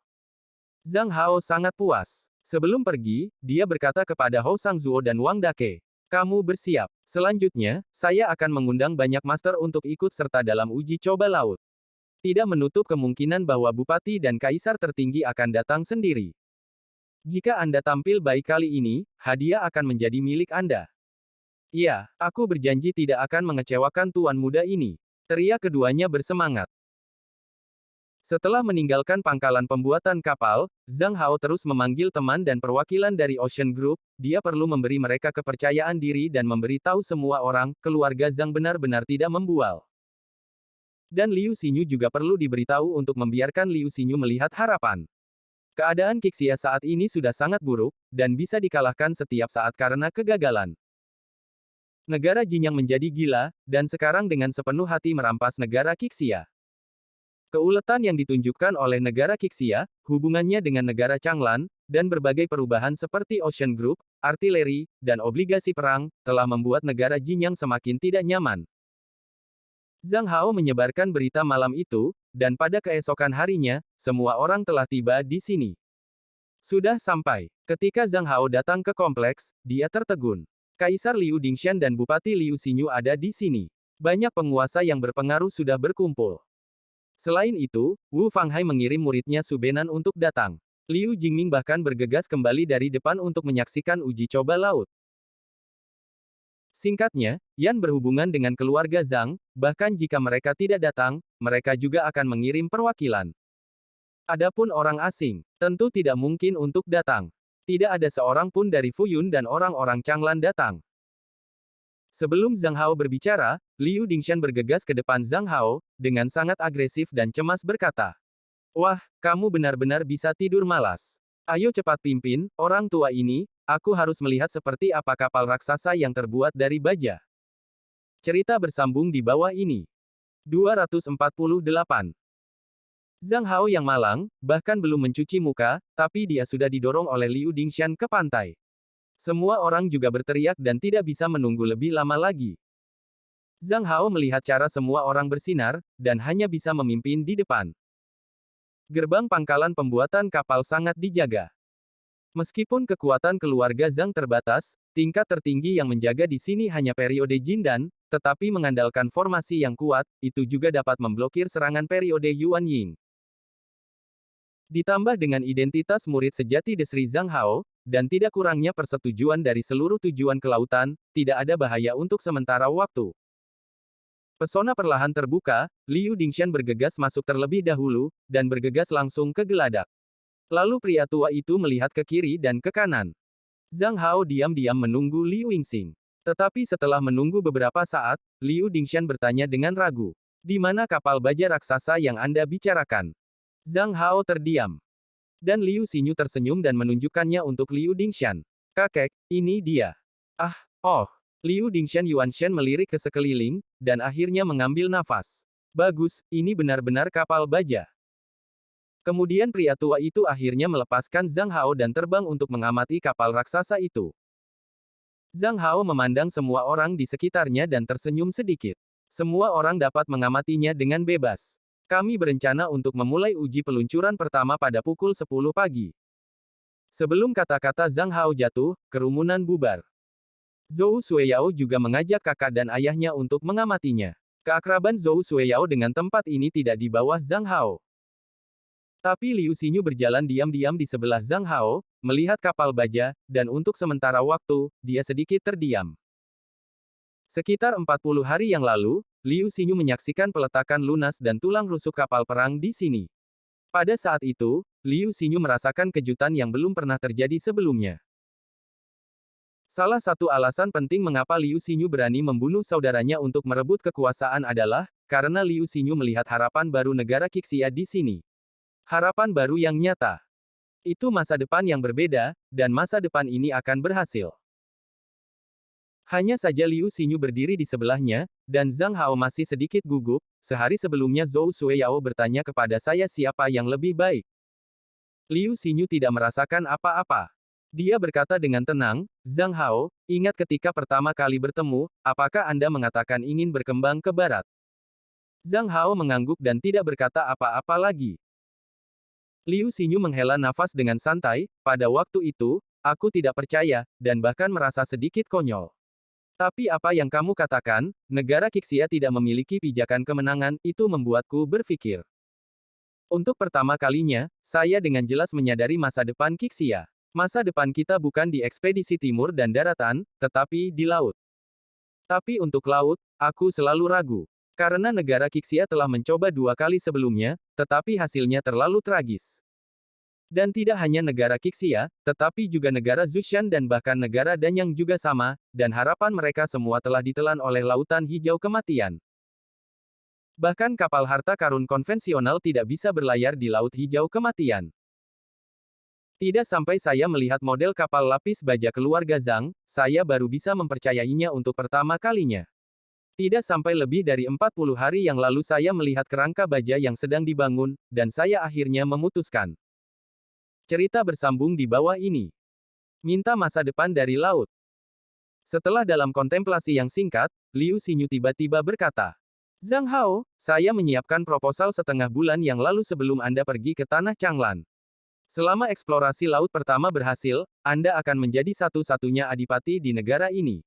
Zhang Hao sangat puas. Sebelum pergi, dia berkata kepada Hou Sangzuo dan Wang Dake, "Kamu bersiap. Selanjutnya, saya akan mengundang banyak master untuk ikut serta dalam uji coba laut. Tidak menutup kemungkinan bahwa bupati dan kaisar tertinggi akan datang sendiri. Jika Anda tampil baik kali ini, hadiah akan menjadi milik Anda." "Iya, aku berjanji tidak akan mengecewakan tuan muda ini," teriak keduanya bersemangat. Setelah meninggalkan pangkalan pembuatan kapal, Zhang Hao terus memanggil teman dan perwakilan dari Ocean Group. Dia perlu memberi mereka kepercayaan diri dan memberi tahu semua orang, keluarga Zhang benar-benar tidak membual. Dan Liu Xinyu juga perlu diberitahu untuk membiarkan Liu Xinyu melihat harapan. Keadaan Qixia saat ini sudah sangat buruk, dan bisa dikalahkan setiap saat karena kegagalan. Negara Jinyang menjadi gila, dan sekarang dengan sepenuh hati merampas negara Qixia. Keuletan yang ditunjukkan oleh negara Qixia, hubungannya dengan negara Changlan, dan berbagai perubahan seperti Ocean Group, artileri, dan obligasi perang, telah membuat negara Jinyang semakin tidak nyaman. Zhang Hao menyebarkan berita malam itu, dan pada keesokan harinya, semua orang telah tiba di sini. Sudah sampai. Ketika Zhang Hao datang ke kompleks, dia tertegun. Kaisar Liu Dingshan dan Bupati Liu Xinyu ada di sini. Banyak penguasa yang berpengaruh sudah berkumpul. Selain itu, Wu Fanghai mengirim muridnya Su Benan untuk datang. Liu Jingming bahkan bergegas kembali dari depan untuk menyaksikan uji coba laut. Singkatnya, Yan berhubungan dengan keluarga Zhang, bahkan jika mereka tidak datang, mereka juga akan mengirim perwakilan. Adapun orang asing, tentu tidak mungkin untuk datang. Tidak ada seorang pun dari Fuyun dan orang-orang Changlan datang. Sebelum Zhang Hao berbicara, Liu Dingshan bergegas ke depan Zhang Hao, dengan sangat agresif dan cemas berkata, "Wah, kamu benar-benar bisa tidur malas. Ayo cepat pimpin, orang tua ini, aku harus melihat seperti apa kapal raksasa yang terbuat dari baja." Cerita bersambung di bawah ini. 248. Zhang Hao yang malang, bahkan belum mencuci muka, tapi dia sudah didorong oleh Liu Dingshan ke pantai. Semua orang juga berteriak dan tidak bisa menunggu lebih lama lagi. Zhang Hao melihat cara semua orang bersinar, dan hanya bisa memimpin di depan. Gerbang pangkalan pembuatan kapal sangat dijaga. Meskipun kekuatan keluarga Zhang terbatas, tingkat tertinggi yang menjaga di sini hanya periode Jindan, tetapi mengandalkan formasi yang kuat, itu juga dapat memblokir serangan periode Yuan Ying. Ditambah dengan identitas murid sejati Desri Zhang Hao, dan tidak kurangnya persetujuan dari seluruh tujuan kelautan, tidak ada bahaya untuk sementara waktu. Pesona perlahan terbuka, Liu Dingshan bergegas masuk terlebih dahulu, dan bergegas langsung ke geladak. Lalu pria tua itu melihat ke kiri dan ke kanan. Zhang Hao diam-diam menunggu Liu Yingxing. Tetapi setelah menunggu beberapa saat, Liu Dingshan bertanya dengan ragu, "Di mana kapal baja raksasa yang Anda bicarakan?" Zhang Hao terdiam. Dan Liu Xinyu tersenyum dan menunjukkannya untuk Liu Dingshan. "Kakek, ini dia." "Ah, oh." Liu Dingshan Yuanshan melirik ke sekeliling, dan akhirnya mengambil nafas. "Bagus, ini benar-benar kapal baja." Kemudian pria tua itu akhirnya melepaskan Zhang Hao dan terbang untuk mengamati kapal raksasa itu. Zhang Hao memandang semua orang di sekitarnya dan tersenyum sedikit. Semua orang dapat mengamatinya dengan bebas. "Kami berencana untuk memulai uji peluncuran pertama pada pukul 10 pagi." Sebelum kata-kata Zhang Hao jatuh, kerumunan bubar. Zhou Xueyao juga mengajak kakak dan ayahnya untuk mengamatinya. Keakraban Zhou Xueyao dengan tempat ini tidak di bawah Zhang Hao. Tapi Liu Xinyu berjalan diam-diam di sebelah Zhang Hao, melihat kapal baja, dan untuk sementara waktu, dia sedikit terdiam. Sekitar 40 hari yang lalu, Liu Xinyu menyaksikan peletakan lunas dan tulang rusuk kapal perang di sini. Pada saat itu, Liu Xinyu merasakan kejutan yang belum pernah terjadi sebelumnya. Salah satu alasan penting mengapa Liu Xinyu berani membunuh saudaranya untuk merebut kekuasaan adalah, karena Liu Xinyu melihat harapan baru negara Qixia di sini. Harapan baru yang nyata. Itu masa depan yang berbeda, dan masa depan ini akan berhasil. Hanya saja Liu Xinyu berdiri di sebelahnya, dan Zhang Hao masih sedikit gugup. Sehari sebelumnya Zhou Xueyao bertanya kepada saya siapa yang lebih baik. Liu Xinyu tidak merasakan apa-apa. Dia berkata dengan tenang, Zhang Hao, ingat ketika pertama kali bertemu, apakah Anda mengatakan ingin berkembang ke barat? Zhang Hao mengangguk dan tidak berkata apa-apa lagi. Liu Xinyu menghela nafas dengan santai, pada waktu itu, aku tidak percaya, dan bahkan merasa sedikit konyol. Tapi apa yang kamu katakan, negara Qixia tidak memiliki pijakan kemenangan, itu membuatku berpikir. Untuk pertama kalinya, saya dengan jelas menyadari masa depan Qixia. Masa depan kita bukan di ekspedisi timur dan daratan, tetapi di laut. Tapi untuk laut, aku selalu ragu. Karena negara Qixia telah mencoba 2 kali sebelumnya, tetapi hasilnya terlalu tragis. Dan tidak hanya negara Qixia, tetapi juga negara Zhoushan dan bahkan negara Danyang juga sama, dan harapan mereka semua telah ditelan oleh lautan hijau kematian. Bahkan kapal harta karun konvensional tidak bisa berlayar di laut hijau kematian. Tidak sampai saya melihat model kapal lapis baja keluarga Zhang, saya baru bisa mempercayainya untuk pertama kalinya. Tidak sampai lebih dari 40 hari yang lalu saya melihat kerangka baja yang sedang dibangun, dan saya akhirnya memutuskan. Cerita bersambung di bawah ini. Minta masa depan dari laut. Setelah dalam kontemplasi yang singkat, Liu Xinyu tiba-tiba berkata, Zhang Hao, saya menyiapkan proposal setengah bulan yang lalu sebelum Anda pergi ke Tanah Changlan. Selama eksplorasi laut pertama berhasil, Anda akan menjadi satu-satunya adipati di negara ini.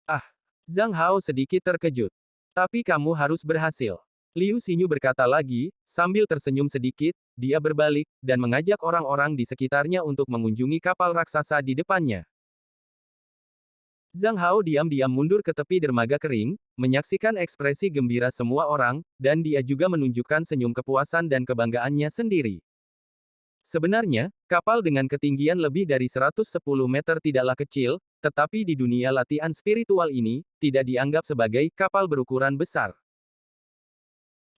Ah, Zhang Hao sedikit terkejut. Tapi kamu harus berhasil. Liu Xinyu berkata lagi, sambil tersenyum sedikit, dia berbalik, dan mengajak orang-orang di sekitarnya untuk mengunjungi kapal raksasa di depannya. Zhang Hao diam-diam mundur ke tepi dermaga kering, menyaksikan ekspresi gembira semua orang, dan dia juga menunjukkan senyum kepuasan dan kebanggaannya sendiri. Sebenarnya, kapal dengan ketinggian lebih dari 110 meter tidaklah kecil, tetapi di dunia latihan spiritual ini, tidak dianggap sebagai kapal berukuran besar.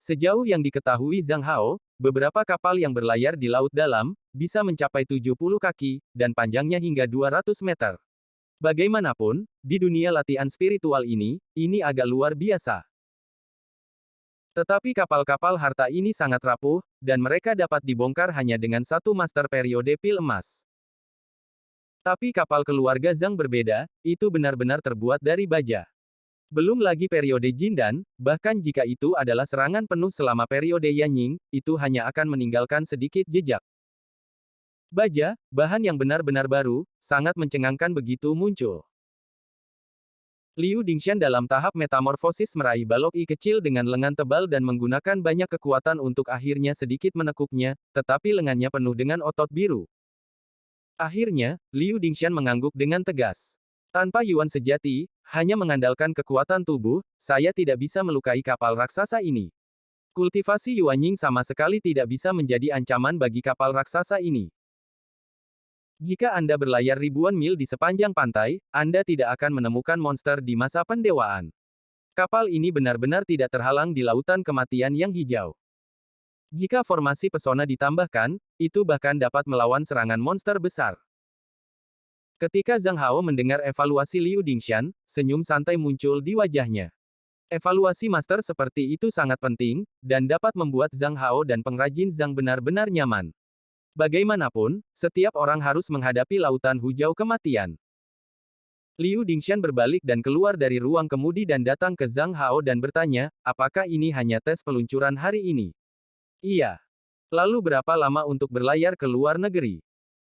Sejauh yang diketahui Zhang Hao, beberapa kapal yang berlayar di laut dalam, bisa mencapai 70 kaki, dan panjangnya hingga 200 meter. Bagaimanapun, di dunia latihan spiritual ini agak luar biasa. Tetapi kapal-kapal harta ini sangat rapuh, dan mereka dapat dibongkar hanya dengan satu master periode pil emas. Tapi kapal keluarga Zhang berbeda, itu benar-benar terbuat dari baja. Belum lagi periode Jindan, bahkan jika itu adalah serangan penuh selama periode Yanying, itu hanya akan meninggalkan sedikit jejak. Baja, bahan yang benar-benar baru, sangat mencengangkan begitu muncul. Liu Dingshan dalam tahap metamorfosis meraih balok I kecil dengan lengan tebal dan menggunakan banyak kekuatan untuk akhirnya sedikit menekuknya, tetapi lengannya penuh dengan otot biru. Akhirnya, Liu Dingshan mengangguk dengan tegas. Tanpa Yuan sejati, hanya mengandalkan kekuatan tubuh, saya tidak bisa melukai kapal raksasa ini. Kultivasi Yuanying sama sekali tidak bisa menjadi ancaman bagi kapal raksasa ini. Jika Anda berlayar ribuan mil di sepanjang pantai, Anda tidak akan menemukan monster di masa pendewaan. Kapal ini benar-benar tidak terhalang di lautan kematian yang hijau. Jika formasi pesona ditambahkan, itu bahkan dapat melawan serangan monster besar. Ketika Zhang Hao mendengar evaluasi Liu Dingshan, senyum santai muncul di wajahnya. Evaluasi master seperti itu sangat penting, dan dapat membuat Zhang Hao dan pengrajin Zhang benar-benar nyaman. Bagaimanapun, setiap orang harus menghadapi lautan hijau kematian. Liu Dingshan berbalik dan keluar dari ruang kemudi dan datang ke Zhang Hao dan bertanya, apakah ini hanya tes peluncuran hari ini? Iya. Lalu berapa lama untuk berlayar ke luar negeri?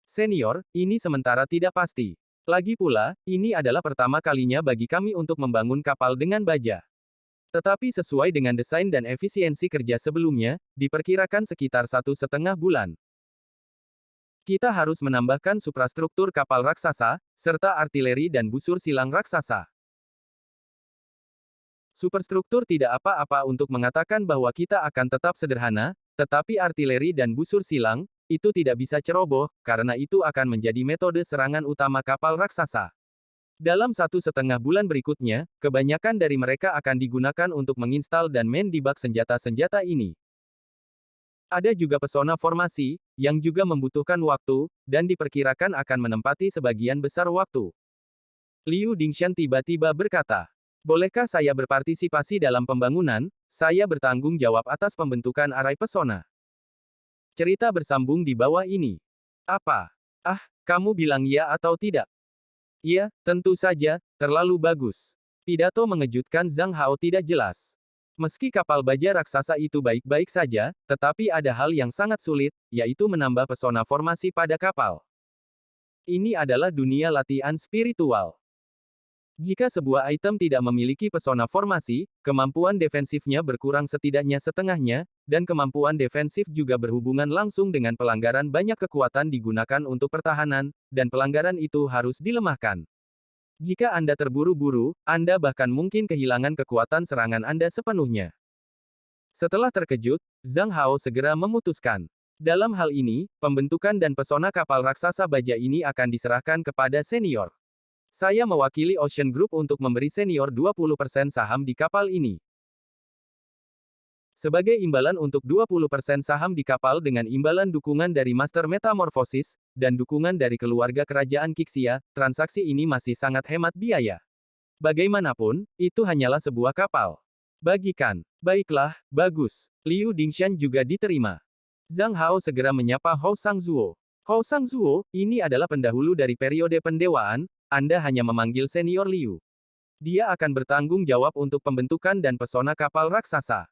Senior, ini sementara tidak pasti. Lagi pula, ini adalah pertama kalinya bagi kami untuk membangun kapal dengan baja. Tetapi sesuai dengan desain dan efisiensi kerja sebelumnya, diperkirakan sekitar 1,5 bulan. Kita harus menambahkan suprastruktur kapal raksasa, serta artileri dan busur silang raksasa. Superstruktur tidak apa-apa untuk mengatakan bahwa kita akan tetap sederhana, tetapi artileri dan busur silang, itu tidak bisa ceroboh, karena itu akan menjadi metode serangan utama kapal raksasa. Dalam 1,5 bulan berikutnya, kebanyakan dari mereka akan digunakan untuk menginstal dan mendebug senjata-senjata ini. Ada juga pesona formasi, yang juga membutuhkan waktu, dan diperkirakan akan menempati sebagian besar waktu. Liu Dingshan tiba-tiba berkata, "Bolehkah saya berpartisipasi dalam pembangunan? Saya bertanggung jawab atas pembentukan arai pesona." Cerita bersambung di bawah ini. Apa? Ah, kamu bilang ya atau tidak? Iya, tentu saja, terlalu bagus. Pidato mengejutkan Zhang Hao tidak jelas. Meski kapal baja raksasa itu baik-baik saja, tetapi ada hal yang sangat sulit, yaitu menambah pesona formasi pada kapal. Ini adalah dunia latihan spiritual. Jika sebuah item tidak memiliki pesona formasi, kemampuan defensifnya berkurang setidaknya setengahnya, dan kemampuan defensif juga berhubungan langsung dengan pelanggaran banyak kekuatan digunakan untuk pertahanan, dan pelanggaran itu harus dilemahkan. Jika Anda terburu-buru, Anda bahkan mungkin kehilangan kekuatan serangan Anda sepenuhnya. Setelah terkejut, Zhang Hao segera memutuskan. Dalam hal ini, pembentukan dan pesona kapal raksasa baja ini akan diserahkan kepada senior. Saya mewakili Ocean Group untuk memberi senior 20% saham di kapal ini. Sebagai imbalan untuk 20% saham di kapal dengan imbalan dukungan dari Master Metamorphosis, dan dukungan dari keluarga kerajaan Kixia, transaksi ini masih sangat hemat biaya. Bagaimanapun, itu hanyalah sebuah kapal. Bagikan. Baiklah, bagus. Liu Dingshan juga diterima. Zhang Hao segera menyapa Hou Sangzuo. Hou Sangzuo, ini adalah pendahulu dari periode pendewaan, Anda hanya memanggil senior Liu. Dia akan bertanggung jawab untuk pembentukan dan pesona kapal raksasa.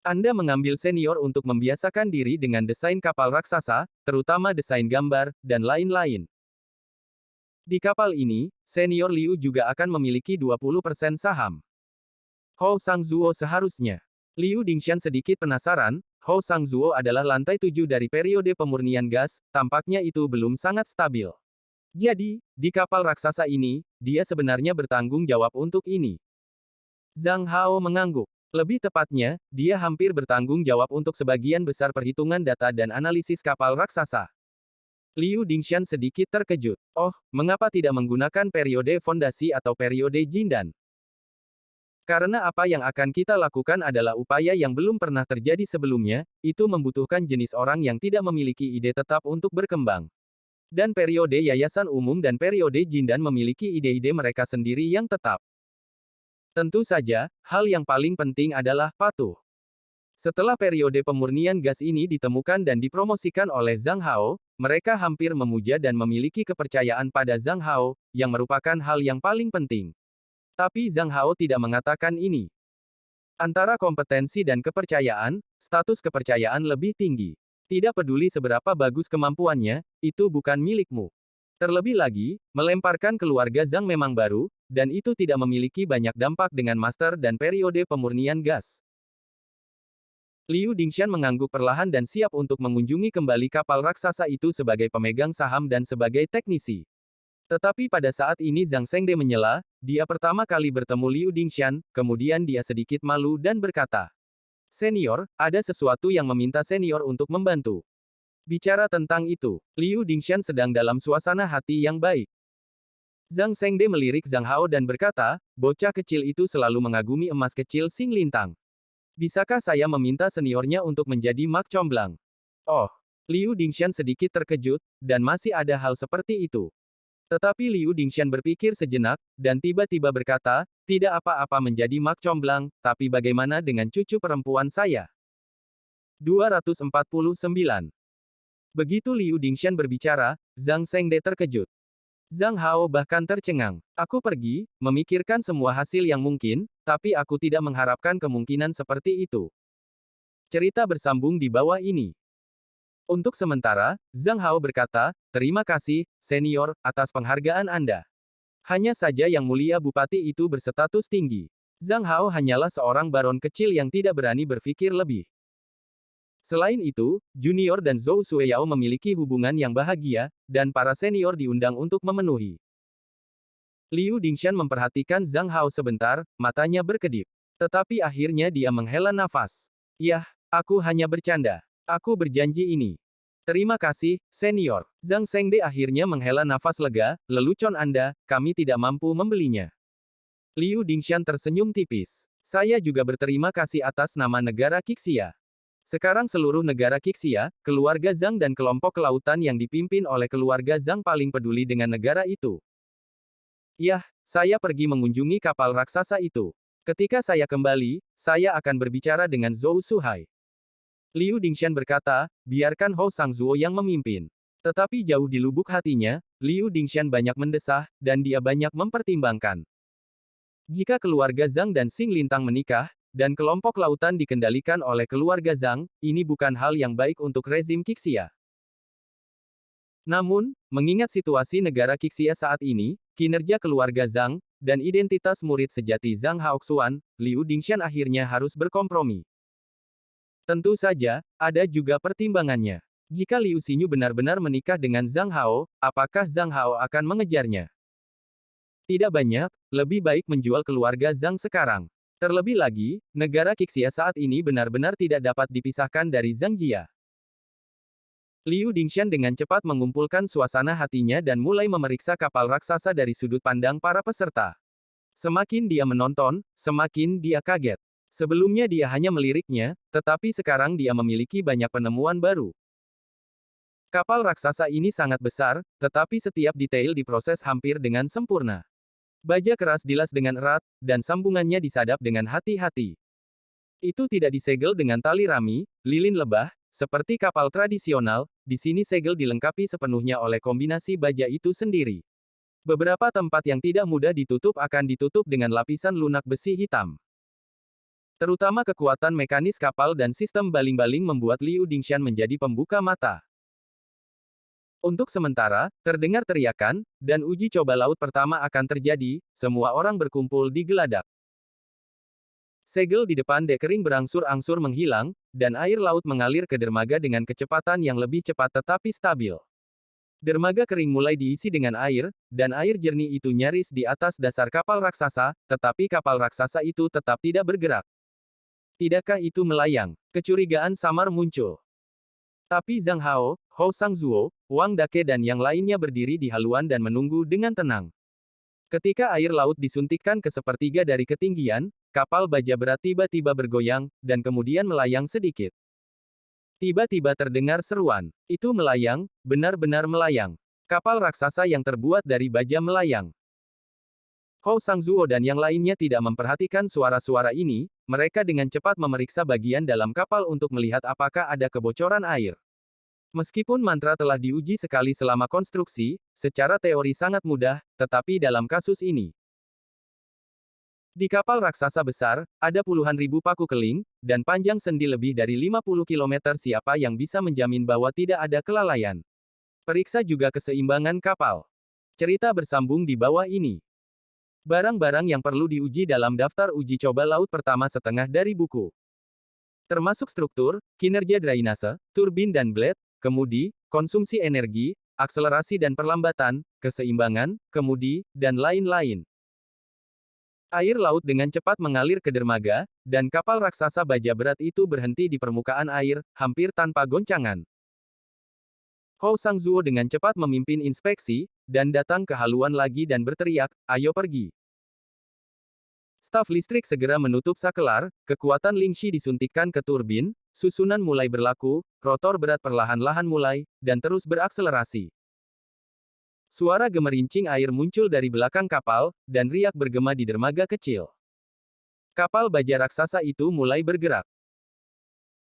Anda mengambil senior untuk membiasakan diri dengan desain kapal raksasa, terutama desain gambar, dan lain-lain. Di kapal ini, senior Liu juga akan memiliki 20% saham. Hou Sangzuo seharusnya. Liu Dingshan sedikit penasaran, Hou Sangzuo adalah lantai 7 dari periode pemurnian gas, tampaknya itu belum sangat stabil. Jadi, di kapal raksasa ini, dia sebenarnya bertanggung jawab untuk ini. Zhang Hao mengangguk. Lebih tepatnya, dia hampir bertanggung jawab untuk sebagian besar perhitungan data dan analisis kapal raksasa. Liu Dingshan sedikit terkejut. Oh, mengapa tidak menggunakan periode fondasi atau periode Jindan? Karena apa yang akan kita lakukan adalah upaya yang belum pernah terjadi sebelumnya, itu membutuhkan jenis orang yang tidak memiliki ide tetap untuk berkembang. Dan periode Yayasan Umum dan periode Jindan memiliki ide-ide mereka sendiri yang tetap. Tentu saja, hal yang paling penting adalah patuh. Setelah periode pemurnian gas ini ditemukan dan dipromosikan oleh Zhang Hao, mereka hampir memuja dan memiliki kepercayaan pada Zhang Hao, yang merupakan hal yang paling penting. Tapi Zhang Hao tidak mengatakan ini. Antara kompetensi dan kepercayaan, status kepercayaan lebih tinggi. Tidak peduli seberapa bagus kemampuannya, itu bukan milikmu. Terlebih lagi, melemparkan keluarga Zhang memang baru, dan itu tidak memiliki banyak dampak dengan master dan periode pemurnian gas. Liu Dingshan mengangguk perlahan dan siap untuk mengunjungi kembali kapal raksasa itu sebagai pemegang saham dan sebagai teknisi. Tetapi pada saat ini Zhang Shengde menyela, dia pertama kali bertemu Liu Dingshan, kemudian dia sedikit malu dan berkata, "Senior, ada sesuatu yang meminta senior untuk membantu." Bicara tentang itu, Liu Dingshan sedang dalam suasana hati yang baik. Zhang Shengde melirik Zhang Hao dan berkata, "Bocah kecil itu selalu mengagumi emas kecil Xing Lintang. Bisakah saya meminta seniornya untuk menjadi mak comblang?" Oh, Liu Dingshan sedikit terkejut, dan masih ada hal seperti itu. Tetapi Liu Dingshan berpikir sejenak, dan tiba-tiba berkata, "Tidak apa-apa menjadi mak comblang, tapi bagaimana dengan cucu perempuan saya?" 249. Begitu Liu Dingshan berbicara, Zhang Shengde terkejut. Zhang Hao bahkan tercengang. "Aku pergi, memikirkan semua hasil yang mungkin, tapi aku tidak mengharapkan kemungkinan seperti itu." Cerita bersambung di bawah ini. Untuk sementara, Zhang Hao berkata, "Terima kasih, senior, atas penghargaan Anda. Hanya saja Yang Mulia Bupati itu berstatus tinggi. Zhang Hao hanyalah seorang baron kecil yang tidak berani berpikir lebih. Selain itu, Junior dan Zhou Shueyao memiliki hubungan yang bahagia, dan para senior diundang untuk memenuhi." Liu Dingshan memperhatikan Zhang Hao sebentar, matanya berkedip. Tetapi akhirnya dia menghela nafas. "Yah, aku hanya bercanda. Aku berjanji ini." "Terima kasih, senior." Zhang Shengde akhirnya menghela nafas lega, "Lelucon Anda, kami tidak mampu membelinya." Liu Dingshan tersenyum tipis. "Saya juga berterima kasih atas nama negara Kixia. Sekarang seluruh negara Qixia, keluarga Zhang dan kelompok kelautan yang dipimpin oleh keluarga Zhang paling peduli dengan negara itu. Yah, saya pergi mengunjungi kapal raksasa itu. Ketika saya kembali, saya akan berbicara dengan Zhou Suhai. Liu Dingshan berkata, biarkan Hou Sangzuo yang memimpin. Tetapi jauh di lubuk hatinya, Liu Dingshan banyak mendesah, dan dia banyak mempertimbangkan. Jika keluarga Zhang dan Xing Lintang menikah, dan kelompok lautan dikendalikan oleh keluarga Zhang, ini bukan hal yang baik untuk rezim Qixia. Namun, mengingat situasi negara Qixia saat ini, kinerja keluarga Zhang, dan identitas murid sejati Zhang Haoxuan, Liu Dingshan akhirnya harus berkompromi. Tentu saja, ada juga pertimbangannya. Jika Liu Xinyu benar-benar menikah dengan Zhang Hao, apakah Zhang Hao akan mengejarnya? Tidak banyak, lebih baik menjual keluarga Zhang sekarang. Terlebih lagi, negara Qixia saat ini benar-benar tidak dapat dipisahkan dari Zhang Jia. Liu Dingshan dengan cepat mengumpulkan suasana hatinya dan mulai memeriksa kapal raksasa dari sudut pandang para peserta. Semakin dia menonton, semakin dia kaget. Sebelumnya dia hanya meliriknya, tetapi sekarang dia memiliki banyak penemuan baru. Kapal raksasa ini sangat besar, tetapi setiap detail diproses hampir dengan sempurna. Baja keras dilas dengan erat, dan sambungannya disadap dengan hati-hati. Itu tidak disegel dengan tali rami, lilin lebah, seperti kapal tradisional, di sini segel dilengkapi sepenuhnya oleh kombinasi baja itu sendiri. Beberapa tempat yang tidak mudah ditutup akan ditutup dengan lapisan lunak besi hitam. Terutama kekuatan mekanis kapal dan sistem baling-baling membuat Liu Dingshan menjadi pembuka mata. Untuk sementara, terdengar teriakan, dan uji coba laut pertama akan terjadi, semua orang berkumpul di geladak. Segel di depan dek kering berangsur-angsur menghilang, dan air laut mengalir ke dermaga dengan kecepatan yang lebih cepat tetapi stabil. Dermaga kering mulai diisi dengan air, dan air jernih itu nyaris di atas dasar kapal raksasa, tetapi kapal raksasa itu tetap tidak bergerak. Tidakkah itu melayang? Kecurigaan samar muncul. Tapi Zhang Hao, Hou Sangzuo, Wang Dake dan yang lainnya berdiri di haluan dan menunggu dengan tenang. Ketika air laut disuntikkan ke sepertiga dari ketinggian, kapal baja berat tiba-tiba bergoyang, dan kemudian melayang sedikit. Tiba-tiba terdengar seruan. Itu melayang, benar-benar melayang. Kapal raksasa yang terbuat dari baja melayang. Hou Sangzuo dan yang lainnya tidak memperhatikan suara-suara ini, mereka dengan cepat memeriksa bagian dalam kapal untuk melihat apakah ada kebocoran air. Meskipun mantra telah diuji sekali selama konstruksi, secara teori sangat mudah, tetapi dalam kasus ini. Di kapal raksasa besar, ada puluhan ribu paku keling, dan panjang sendi lebih dari 50 km. Siapa yang bisa menjamin bahwa tidak ada kelalaian? Periksa juga keseimbangan kapal. Cerita bersambung di bawah ini. Barang-barang yang perlu diuji dalam daftar uji coba laut pertama setengah dari buku. Termasuk struktur, kinerja drainase, turbin dan blade, kemudi, konsumsi energi, akselerasi dan perlambatan, keseimbangan, kemudi, dan lain-lain. Air laut dengan cepat mengalir ke dermaga, dan kapal raksasa baja berat itu berhenti di permukaan air, hampir tanpa goncangan. Hou Sangzuo dengan cepat memimpin inspeksi, dan datang ke haluan lagi dan berteriak, ayo pergi. Staf listrik segera menutup sakelar, kekuatan Lingxi disuntikkan ke turbin, susunan mulai berlaku, rotor berat perlahan-lahan mulai, dan terus berakselerasi. Suara gemerincing air muncul dari belakang kapal, dan riak bergema di dermaga kecil. Kapal baja raksasa itu mulai bergerak.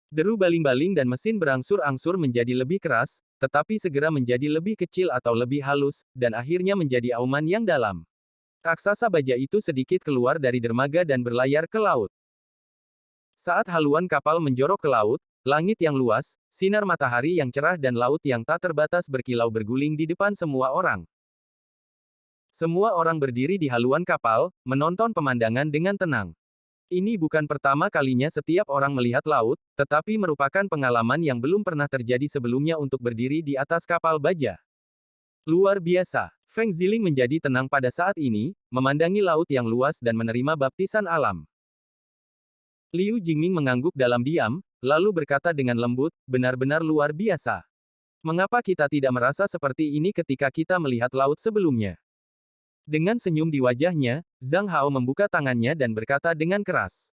Deru baling-baling dan mesin berangsur-angsur menjadi lebih keras, tetapi segera menjadi lebih kecil atau lebih halus, dan akhirnya menjadi auman yang dalam. Raksasa baja itu sedikit keluar dari dermaga dan berlayar ke laut. Saat haluan kapal menjorok ke laut, langit yang luas, sinar matahari yang cerah dan laut yang tak terbatas berkilau berguling di depan semua orang. Semua orang berdiri di haluan kapal, menonton pemandangan dengan tenang. Ini bukan pertama kalinya setiap orang melihat laut, tetapi merupakan pengalaman yang belum pernah terjadi sebelumnya untuk berdiri di atas kapal baja. Luar biasa. Feng Ziling menjadi tenang pada saat ini, memandangi laut yang luas dan menerima baptisan alam. Liu Jingming mengangguk dalam diam, lalu berkata dengan lembut, benar-benar luar biasa. Mengapa kita tidak merasa seperti ini ketika kita melihat laut sebelumnya? Dengan senyum di wajahnya, Zhang Hao membuka tangannya dan berkata dengan keras.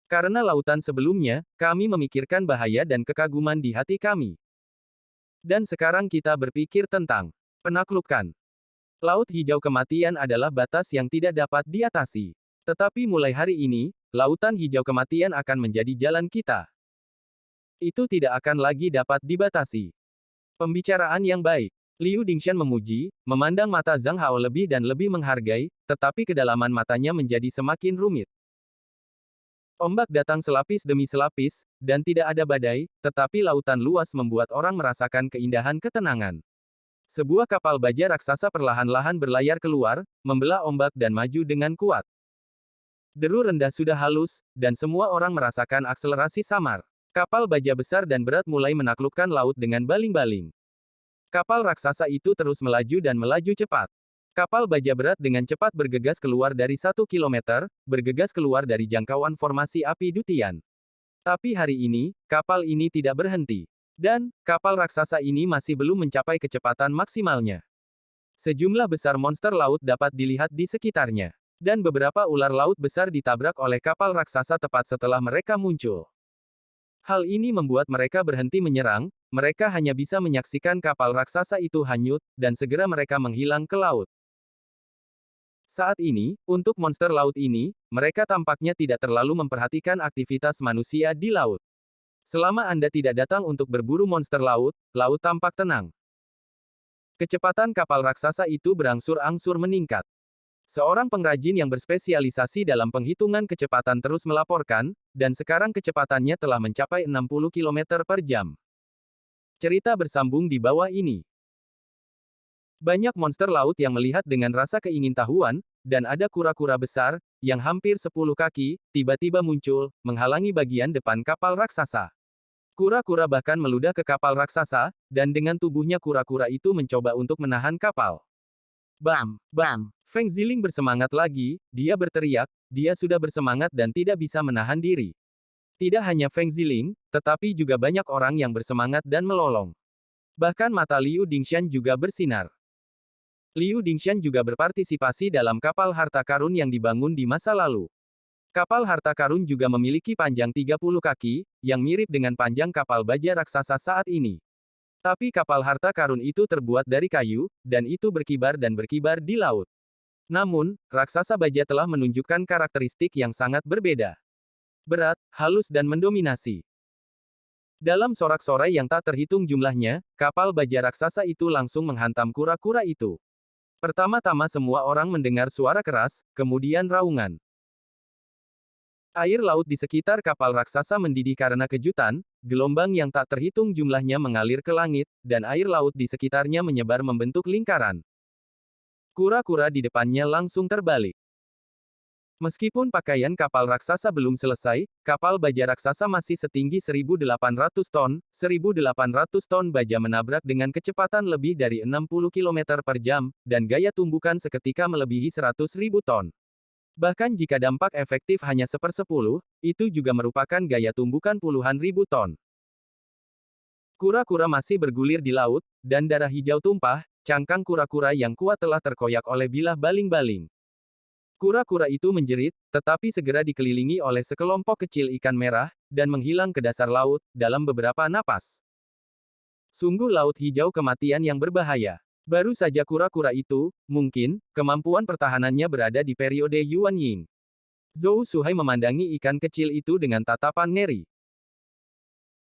Karena lautan sebelumnya, kami memikirkan bahaya dan kekaguman di hati kami. Dan sekarang kita berpikir tentang penaklukan. Laut hijau kematian adalah batas yang tidak dapat diatasi. Tetapi mulai hari ini, lautan hijau kematian akan menjadi jalan kita. Itu tidak akan lagi dapat dibatasi. Pembicaraan yang baik. Liu Dingshan memuji, memandang mata Zhang Hao lebih dan lebih menghargai, tetapi kedalaman matanya menjadi semakin rumit. Ombak datang selapis demi selapis, dan tidak ada badai, tetapi lautan luas membuat orang merasakan keindahan ketenangan. Sebuah kapal baja raksasa perlahan-lahan berlayar keluar, membelah ombak dan maju dengan kuat. Deru rendah sudah halus, dan semua orang merasakan akselerasi samar. Kapal baja besar dan berat mulai menaklukkan laut dengan baling-baling. Kapal raksasa itu terus melaju dan melaju cepat. Kapal baja berat dengan cepat bergegas keluar dari 1 kilometer, bergegas keluar dari jangkauan formasi api Dutian. Tapi hari ini, kapal ini tidak berhenti. Dan, kapal raksasa ini masih belum mencapai kecepatan maksimalnya. Sejumlah besar monster laut dapat dilihat di sekitarnya. Dan beberapa ular laut besar ditabrak oleh kapal raksasa tepat setelah mereka muncul. Hal ini membuat mereka berhenti menyerang, mereka hanya bisa menyaksikan kapal raksasa itu hanyut, dan segera mereka menghilang ke laut. Saat ini, untuk monster laut ini, mereka tampaknya tidak terlalu memperhatikan aktivitas manusia di laut. Selama Anda tidak datang untuk berburu monster laut, laut tampak tenang. Kecepatan kapal raksasa itu berangsur-angsur meningkat. Seorang pengrajin yang berspesialisasi dalam penghitungan kecepatan terus melaporkan, dan sekarang kecepatannya telah mencapai 60 km per jam. Cerita bersambung di bawah ini. Banyak monster laut yang melihat dengan rasa keingintahuan, dan ada kura-kura besar, yang hampir 10 kaki, tiba-tiba muncul, menghalangi bagian depan kapal raksasa. Kura-kura bahkan meludah ke kapal raksasa, dan dengan tubuhnya kura-kura itu mencoba untuk menahan kapal. Bam! Bam! Feng Ziling bersemangat lagi, dia berteriak, dia sudah bersemangat dan tidak bisa menahan diri. Tidak hanya Feng Ziling, tetapi juga banyak orang yang bersemangat dan melolong. Bahkan mata Liu Dingshan juga bersinar. Liu Dingshan juga berpartisipasi dalam kapal harta karun yang dibangun di masa lalu. Kapal harta karun juga memiliki panjang 30 kaki, yang mirip dengan panjang kapal baja raksasa saat ini. Tapi kapal harta karun itu terbuat dari kayu, dan itu berkibar dan berkibar di laut. Namun, raksasa baja telah menunjukkan karakteristik yang sangat berbeda. Berat, halus dan mendominasi. Dalam sorak-sorai yang tak terhitung jumlahnya, kapal baja raksasa itu langsung menghantam kura-kura itu. Pertama-tama semua orang mendengar suara keras, kemudian raungan. Air laut di sekitar kapal raksasa mendidih karena kejutan, gelombang yang tak terhitung jumlahnya mengalir ke langit, dan air laut di sekitarnya menyebar membentuk lingkaran. Kura-kura di depannya langsung terbalik. Meskipun pakaian kapal raksasa belum selesai, kapal baja raksasa masih setinggi 1.800 ton, 1.800 ton baja menabrak dengan kecepatan lebih dari 60 km per jam, dan gaya tumbukan seketika melebihi 100.000 ton. Bahkan jika dampak efektif hanya 1/10, itu juga merupakan gaya tumbukan puluhan ribu ton. Kura-kura masih bergulir di laut, dan darah hijau tumpah, cangkang kura-kura yang kuat telah terkoyak oleh bilah baling-baling. Kura-kura itu menjerit, tetapi segera dikelilingi oleh sekelompok kecil ikan merah, dan menghilang ke dasar laut, dalam beberapa napas. Sungguh laut hijau kematian yang berbahaya. Baru saja kura-kura itu, mungkin, kemampuan pertahanannya berada di periode Yuan Ying. Zhou Suhai memandangi ikan kecil itu dengan tatapan ngeri.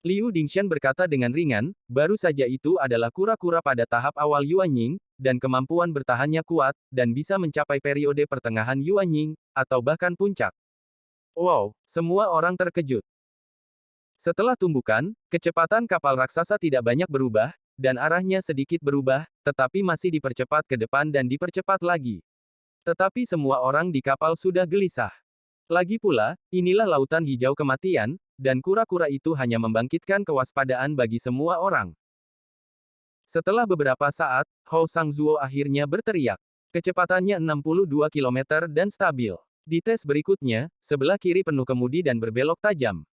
Liu Dingshan berkata dengan ringan, baru saja itu adalah kura-kura pada tahap awal Yuan Ying, dan kemampuan bertahannya kuat, dan bisa mencapai periode pertengahan Yuan Ying, atau bahkan puncak. Wow, semua orang terkejut. Setelah tumbukan, kecepatan kapal raksasa tidak banyak berubah, dan arahnya sedikit berubah, tetapi masih dipercepat ke depan dan dipercepat lagi. Tetapi semua orang di kapal sudah gelisah. Lagi pula, inilah lautan hijau kematian, dan kura-kura itu hanya membangkitkan kewaspadaan bagi semua orang. Setelah beberapa saat, Hou Sangzuo akhirnya berteriak. Kecepatannya 62 km dan stabil. Di tes berikutnya, sebelah kiri penuh kemudi dan berbelok tajam.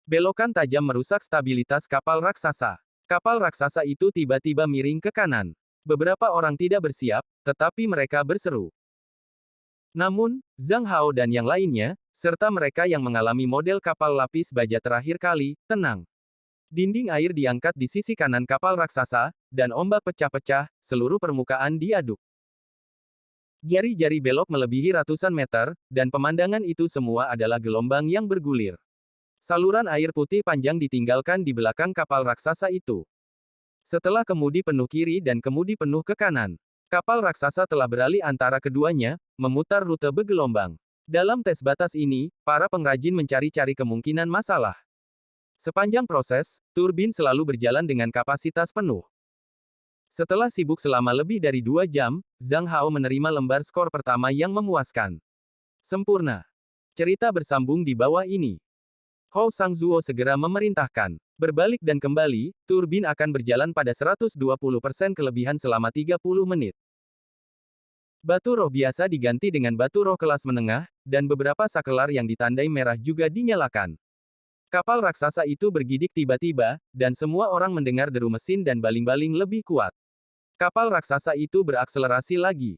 Belokan tajam merusak stabilitas kapal raksasa. Kapal raksasa itu tiba-tiba miring ke kanan. Beberapa orang tidak bersiap, tetapi mereka berseru. Namun, Zhang Hao dan yang lainnya, serta mereka yang mengalami model kapal lapis baja terakhir kali, tenang. Dinding air diangkat di sisi kanan kapal raksasa, dan ombak pecah-pecah, seluruh permukaan diaduk. Jari-jari belok melebihi ratusan meter, dan pemandangan itu semua adalah gelombang yang bergulir. Saluran air putih panjang ditinggalkan di belakang kapal raksasa itu. Setelah kemudi penuh kiri dan kemudi penuh ke kanan, kapal raksasa telah beralih antara keduanya, memutar rute bergelombang. Dalam tes batas ini, para pengrajin mencari-cari kemungkinan masalah. Sepanjang proses, turbin selalu berjalan dengan kapasitas penuh. Setelah sibuk selama lebih dari 2 jam, Zhang Hao menerima lembar skor pertama yang memuaskan. Sempurna. Cerita bersambung di bawah ini. Hou Sangzuo segera memerintahkan. Berbalik dan kembali, turbin akan berjalan pada 120% kelebihan selama 30 menit. Batu roh biasa diganti dengan batu roh kelas menengah, dan beberapa sakelar yang ditandai merah juga dinyalakan. Kapal raksasa itu bergidik tiba-tiba, dan semua orang mendengar deru mesin dan baling-baling lebih kuat. Kapal raksasa itu berakselerasi lagi.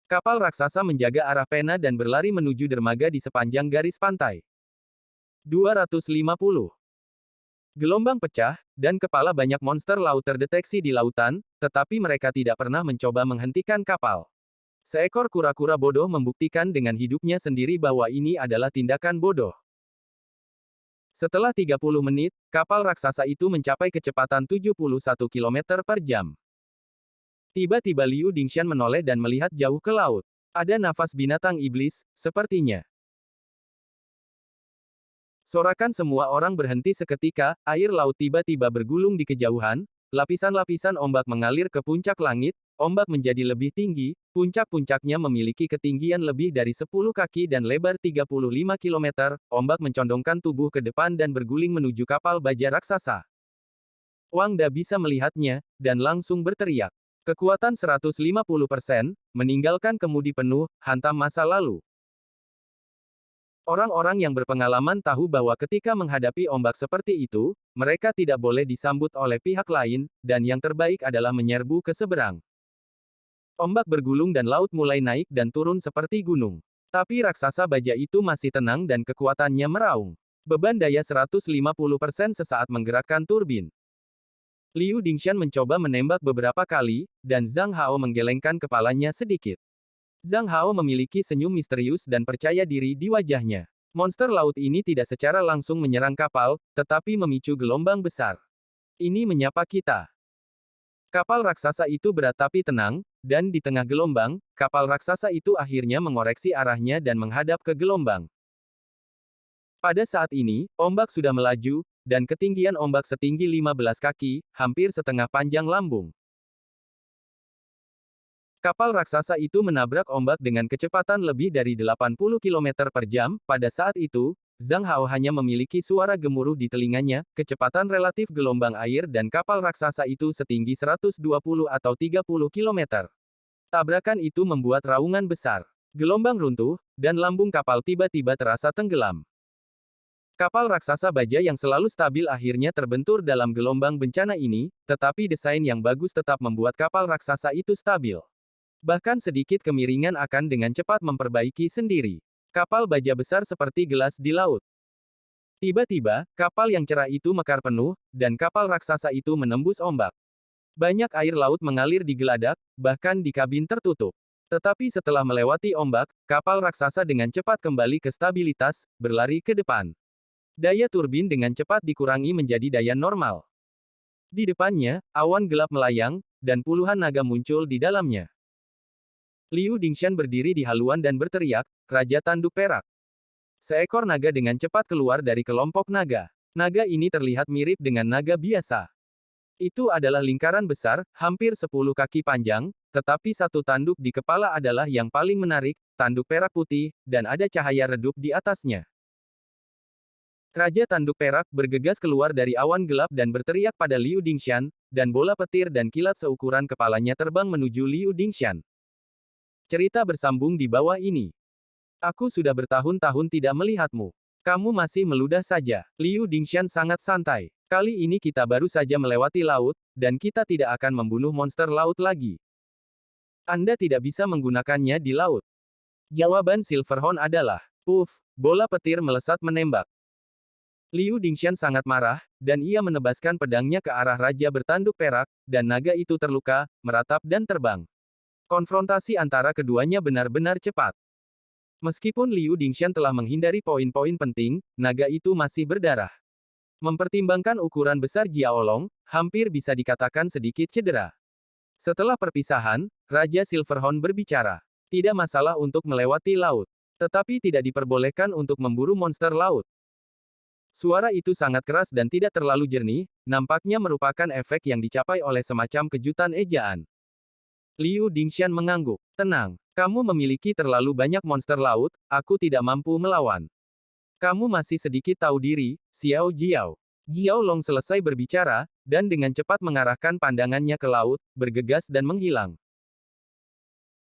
Kapal raksasa menjaga arah pena dan berlari menuju dermaga di sepanjang garis pantai. 250. Gelombang pecah, dan kepala banyak monster laut terdeteksi di lautan, tetapi mereka tidak pernah mencoba menghentikan kapal. Seekor kura-kura bodoh membuktikan dengan hidupnya sendiri bahwa ini adalah tindakan bodoh. Setelah 30 menit, kapal raksasa itu mencapai kecepatan 71 km per jam. Tiba-tiba Liu Dingshan menoleh dan melihat jauh ke laut. Ada nafas binatang iblis, sepertinya. Sorakan semua orang berhenti seketika, air laut tiba-tiba bergulung di kejauhan, lapisan-lapisan ombak mengalir ke puncak langit, ombak menjadi lebih tinggi, puncak-puncaknya memiliki ketinggian lebih dari 10 kaki dan lebar 35 km, ombak mencondongkan tubuh ke depan dan berguling menuju kapal baja raksasa. Wang Da bisa melihatnya, dan langsung berteriak. Kekuatan 150%, meninggalkan kemudi penuh, hantam masa lalu. Orang-orang yang berpengalaman tahu bahwa ketika menghadapi ombak seperti itu, mereka tidak boleh disambut oleh pihak lain, dan yang terbaik adalah menyerbu ke seberang. Ombak bergulung dan laut mulai naik dan turun seperti gunung. Tapi raksasa baja itu masih tenang dan kekuatannya meraung. Beban daya 150% sesaat menggerakkan turbin. Liu Dingshan mencoba menembak beberapa kali, dan Zhang Hao menggelengkan kepalanya sedikit. Zhang Hao memiliki senyum misterius dan percaya diri di wajahnya. Monster laut ini tidak secara langsung menyerang kapal, tetapi memicu gelombang besar. Ini menyapa kita. Kapal raksasa itu berat tapi tenang, dan di tengah gelombang, kapal raksasa itu akhirnya mengoreksi arahnya dan menghadap ke gelombang. Pada saat ini, ombak sudah melaju, dan ketinggian ombak setinggi 15 kaki, hampir setengah panjang lambung. Kapal raksasa itu menabrak ombak dengan kecepatan lebih dari 80 km per jam. Pada saat itu, Zhang Hao hanya memiliki suara gemuruh di telinganya, kecepatan relatif gelombang air dan kapal raksasa itu setinggi 120 atau 30 km. Tabrakan itu membuat raungan besar. Gelombang runtuh, dan lambung kapal tiba-tiba terasa tenggelam. Kapal raksasa baja yang selalu stabil akhirnya terbentur dalam gelombang bencana ini, tetapi desain yang bagus tetap membuat kapal raksasa itu stabil. Bahkan sedikit kemiringan akan dengan cepat memperbaiki sendiri. Kapal baja besar seperti gelas di laut. Tiba-tiba, kapal yang cerah itu mekar penuh, dan kapal raksasa itu menembus ombak. Banyak air laut mengalir di geladak, bahkan di kabin tertutup. Tetapi setelah melewati ombak, kapal raksasa dengan cepat kembali ke stabilitas, berlari ke depan. Daya turbin dengan cepat dikurangi menjadi daya normal. Di depannya, awan gelap melayang, dan puluhan naga muncul di dalamnya. Liu Dingshan berdiri di haluan dan berteriak, Raja Tanduk Perak. Seekor naga dengan cepat keluar dari kelompok naga. Naga ini terlihat mirip dengan naga biasa. Itu adalah lingkaran besar, hampir 10 kaki panjang, tetapi satu tanduk di kepala adalah yang paling menarik, tanduk perak putih, dan ada cahaya redup di atasnya. Raja Tanduk Perak bergegas keluar dari awan gelap dan berteriak pada Liu Dingshan, dan bola petir dan kilat seukuran kepalanya terbang menuju Liu Dingshan. Cerita bersambung di bawah ini. Aku sudah bertahun-tahun tidak melihatmu. Kamu masih meludah saja. Liu Dingshan sangat santai. Kali ini kita baru saja melewati laut, dan kita tidak akan membunuh monster laut lagi. Anda tidak bisa menggunakannya di laut. Jawaban Silverhorn adalah, uff, bola petir melesat menembak. Liu Dingshan sangat marah, dan ia menebaskan pedangnya ke arah raja bertanduk perak, dan naga itu terluka, meratap dan terbang. Konfrontasi antara keduanya benar-benar cepat. Meskipun Liu Dingshan telah menghindari poin-poin penting, naga itu masih berdarah. Mempertimbangkan ukuran besar Jiaolong, hampir bisa dikatakan sedikit cedera. Setelah perpisahan, Raja Silverhorn berbicara. Tidak masalah untuk melewati laut. Tetapi tidak diperbolehkan untuk memburu monster laut. Suara itu sangat keras dan tidak terlalu jernih, nampaknya merupakan efek yang dicapai oleh semacam kejutan ejaan. Liu Dingshan mengangguk. Tenang, kamu memiliki terlalu banyak monster laut, aku tidak mampu melawan. Kamu masih sedikit tahu diri, Xiao Jiao. Jiao Long selesai berbicara, dan dengan cepat mengarahkan pandangannya ke laut, bergegas dan menghilang.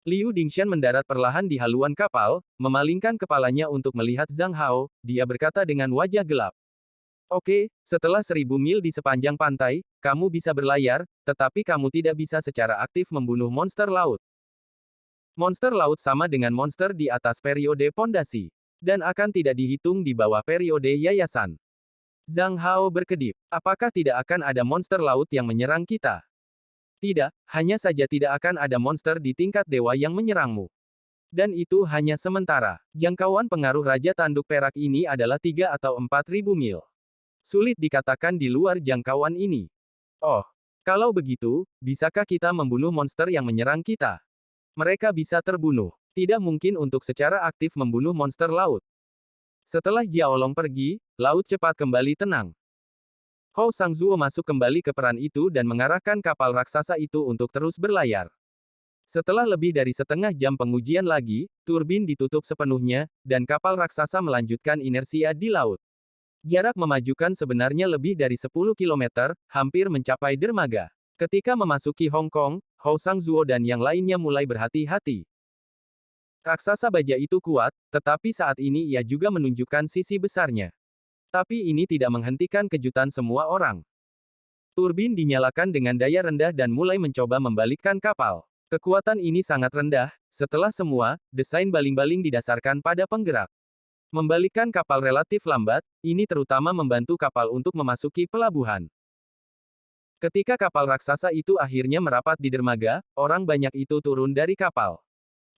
Liu Dingshan mendarat perlahan di haluan kapal, memalingkan kepalanya untuk melihat Zhang Hao, dia berkata dengan wajah gelap. Oke, setelah 1000 mil di sepanjang pantai, kamu bisa berlayar, tetapi kamu tidak bisa secara aktif membunuh monster laut. Monster laut sama dengan monster di atas periode pondasi, dan akan tidak dihitung di bawah periode yayasan. Zhang Hao berkedip. Apakah tidak akan ada monster laut yang menyerang kita? Tidak, hanya saja tidak akan ada monster di tingkat dewa yang menyerangmu. Dan itu hanya sementara. Jangkauan pengaruh Raja Tanduk Perak ini adalah 3 atau 4.000 mil. Sulit dikatakan di luar jangkauan ini. Oh, kalau begitu, bisakah kita membunuh monster yang menyerang kita? Mereka bisa terbunuh. Tidak mungkin untuk secara aktif membunuh monster laut. Setelah Jiaolong pergi, laut cepat kembali tenang. Hou Sangzuo masuk kembali ke peran itu dan mengarahkan kapal raksasa itu untuk terus berlayar. Setelah lebih dari setengah jam pengujian lagi, turbin ditutup sepenuhnya, dan kapal raksasa melanjutkan inersia di laut. Jarak memajukan sebenarnya lebih dari 10 km, hampir mencapai dermaga. Ketika memasuki Hong Kong, Hou Sangzuo dan yang lainnya mulai berhati-hati. Raksasa baja itu kuat, tetapi saat ini ia juga menunjukkan sisi besarnya. Tapi ini tidak menghentikan kejutan semua orang. Turbin dinyalakan dengan daya rendah dan mulai mencoba membalikkan kapal. Kekuatan ini sangat rendah, setelah semua, desain baling-baling didasarkan pada penggerak. Membalikkan kapal relatif lambat, ini terutama membantu kapal untuk memasuki pelabuhan. Ketika kapal raksasa itu akhirnya merapat di dermaga, orang banyak itu turun dari kapal.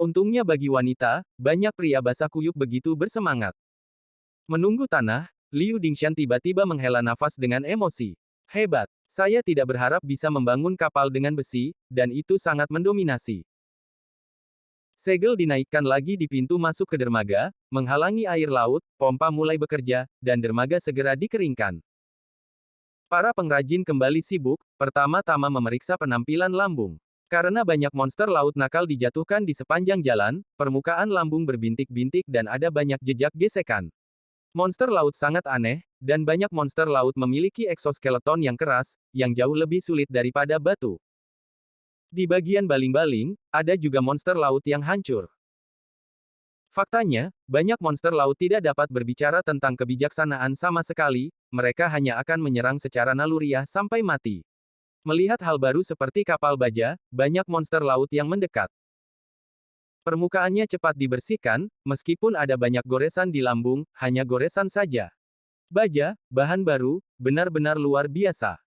Untungnya bagi wanita, banyak pria basah kuyup begitu bersemangat. Menunggu tanah, Liu Dingshan tiba-tiba menghela nafas dengan emosi. Hebat, saya tidak berharap bisa membangun kapal dengan besi, dan itu sangat mendominasi. Segel dinaikkan lagi di pintu masuk ke dermaga, menghalangi air laut, pompa mulai bekerja, dan dermaga segera dikeringkan. Para pengrajin kembali sibuk, pertama-tama memeriksa penampilan lambung. Karena banyak monster laut nakal dijatuhkan di sepanjang jalan, permukaan lambung berbintik-bintik dan ada banyak jejak gesekan. Monster laut sangat aneh, dan banyak monster laut memiliki eksoskeleton yang keras, yang jauh lebih sulit daripada batu. Di bagian baling-baling, ada juga monster laut yang hancur. Faktanya, banyak monster laut tidak dapat berbicara tentang kebijaksanaan sama sekali, mereka hanya akan menyerang secara naluriah sampai mati. Melihat hal baru seperti kapal baja, banyak monster laut yang mendekat. Permukaannya cepat dibersihkan, meskipun ada banyak goresan di lambung, hanya goresan saja. Baja, bahan baru, benar-benar luar biasa.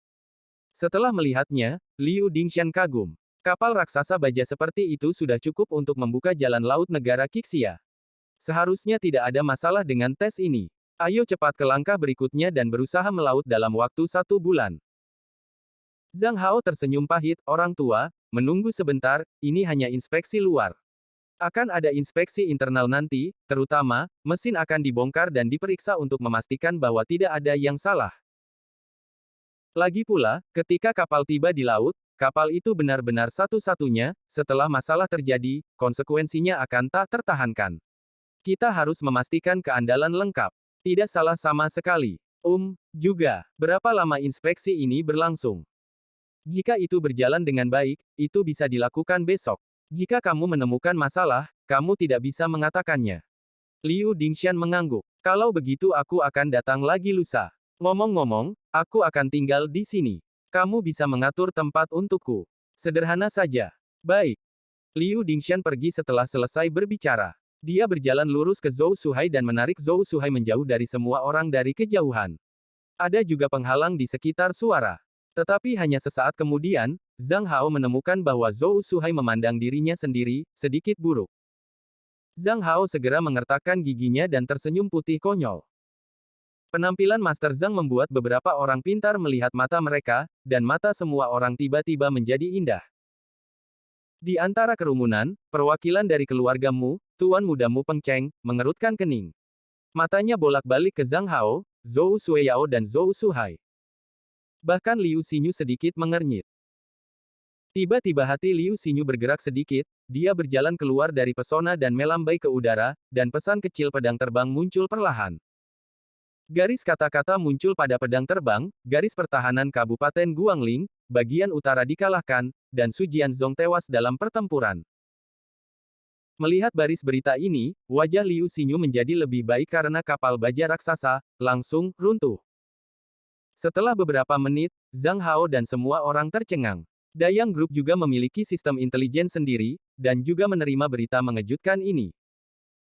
Setelah melihatnya, Liu Dingshan kagum. Kapal raksasa baja seperti itu sudah cukup untuk membuka jalan laut negara Qixia. Seharusnya tidak ada masalah dengan tes ini. Ayo cepat ke langkah berikutnya dan berusaha melaut dalam waktu 1 bulan. Zhang Hao tersenyum pahit, orang tua, menunggu sebentar, ini hanya inspeksi luar. Akan ada inspeksi internal nanti, terutama, mesin akan dibongkar dan diperiksa untuk memastikan bahwa tidak ada yang salah. Lagi pula, ketika kapal tiba di laut, kapal itu benar-benar satu-satunya, setelah masalah terjadi, konsekuensinya akan tak tertahankan. Kita harus memastikan keandalan lengkap. Tidak salah sama sekali. Juga, berapa lama inspeksi ini berlangsung? Jika itu berjalan dengan baik, itu bisa dilakukan besok. Jika kamu menemukan masalah, kamu tidak bisa mengatakannya. Liu Dingshan mengangguk. Kalau begitu aku akan datang lagi lusa. Ngomong-ngomong, aku akan tinggal di sini. Kamu bisa mengatur tempat untukku. Sederhana saja. Baik. Liu Dingshan pergi setelah selesai berbicara. Dia berjalan lurus ke Zhou Shuhai dan menarik Zhou Shuhai menjauh dari semua orang dari kejauhan. Ada juga penghalang di sekitar suara. Tetapi hanya sesaat kemudian, Zhang Hao menemukan bahwa Zhou Shuhai memandang dirinya sendiri, sedikit buruk. Zhang Hao segera mengertakkan giginya dan tersenyum putih konyol. Penampilan Master Zhang membuat beberapa orang pintar melihat mata mereka, dan mata semua orang tiba-tiba menjadi indah. Di antara kerumunan, perwakilan dari keluarga Mu, tuan mudamu Peng Cheng, mengerutkan kening. Matanya bolak-balik ke Zhang Hao, Zhou Shuiyao dan Zhou Shuhai. Bahkan Liu Xinyu sedikit mengernyit. Tiba-tiba hati Liu Xinyu bergerak sedikit, dia berjalan keluar dari pesona dan melambai ke udara, dan pesan kecil pedang terbang muncul perlahan. Garis kata-kata muncul pada pedang terbang, garis pertahanan Kabupaten Guangling, bagian utara dikalahkan, dan Su Jianzong tewas dalam pertempuran. Melihat baris berita ini, wajah Liu Xinyu menjadi lebih baik karena kapal baja raksasa, langsung, runtuh. Setelah beberapa menit, Zhang Hao dan semua orang tercengang. Dayang Group juga memiliki sistem intelijen sendiri, dan juga menerima berita mengejutkan ini.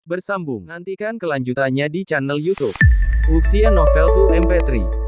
Bersambung, nantikan kelanjutannya di channel YouTube Wuxia Novel 2 MP3.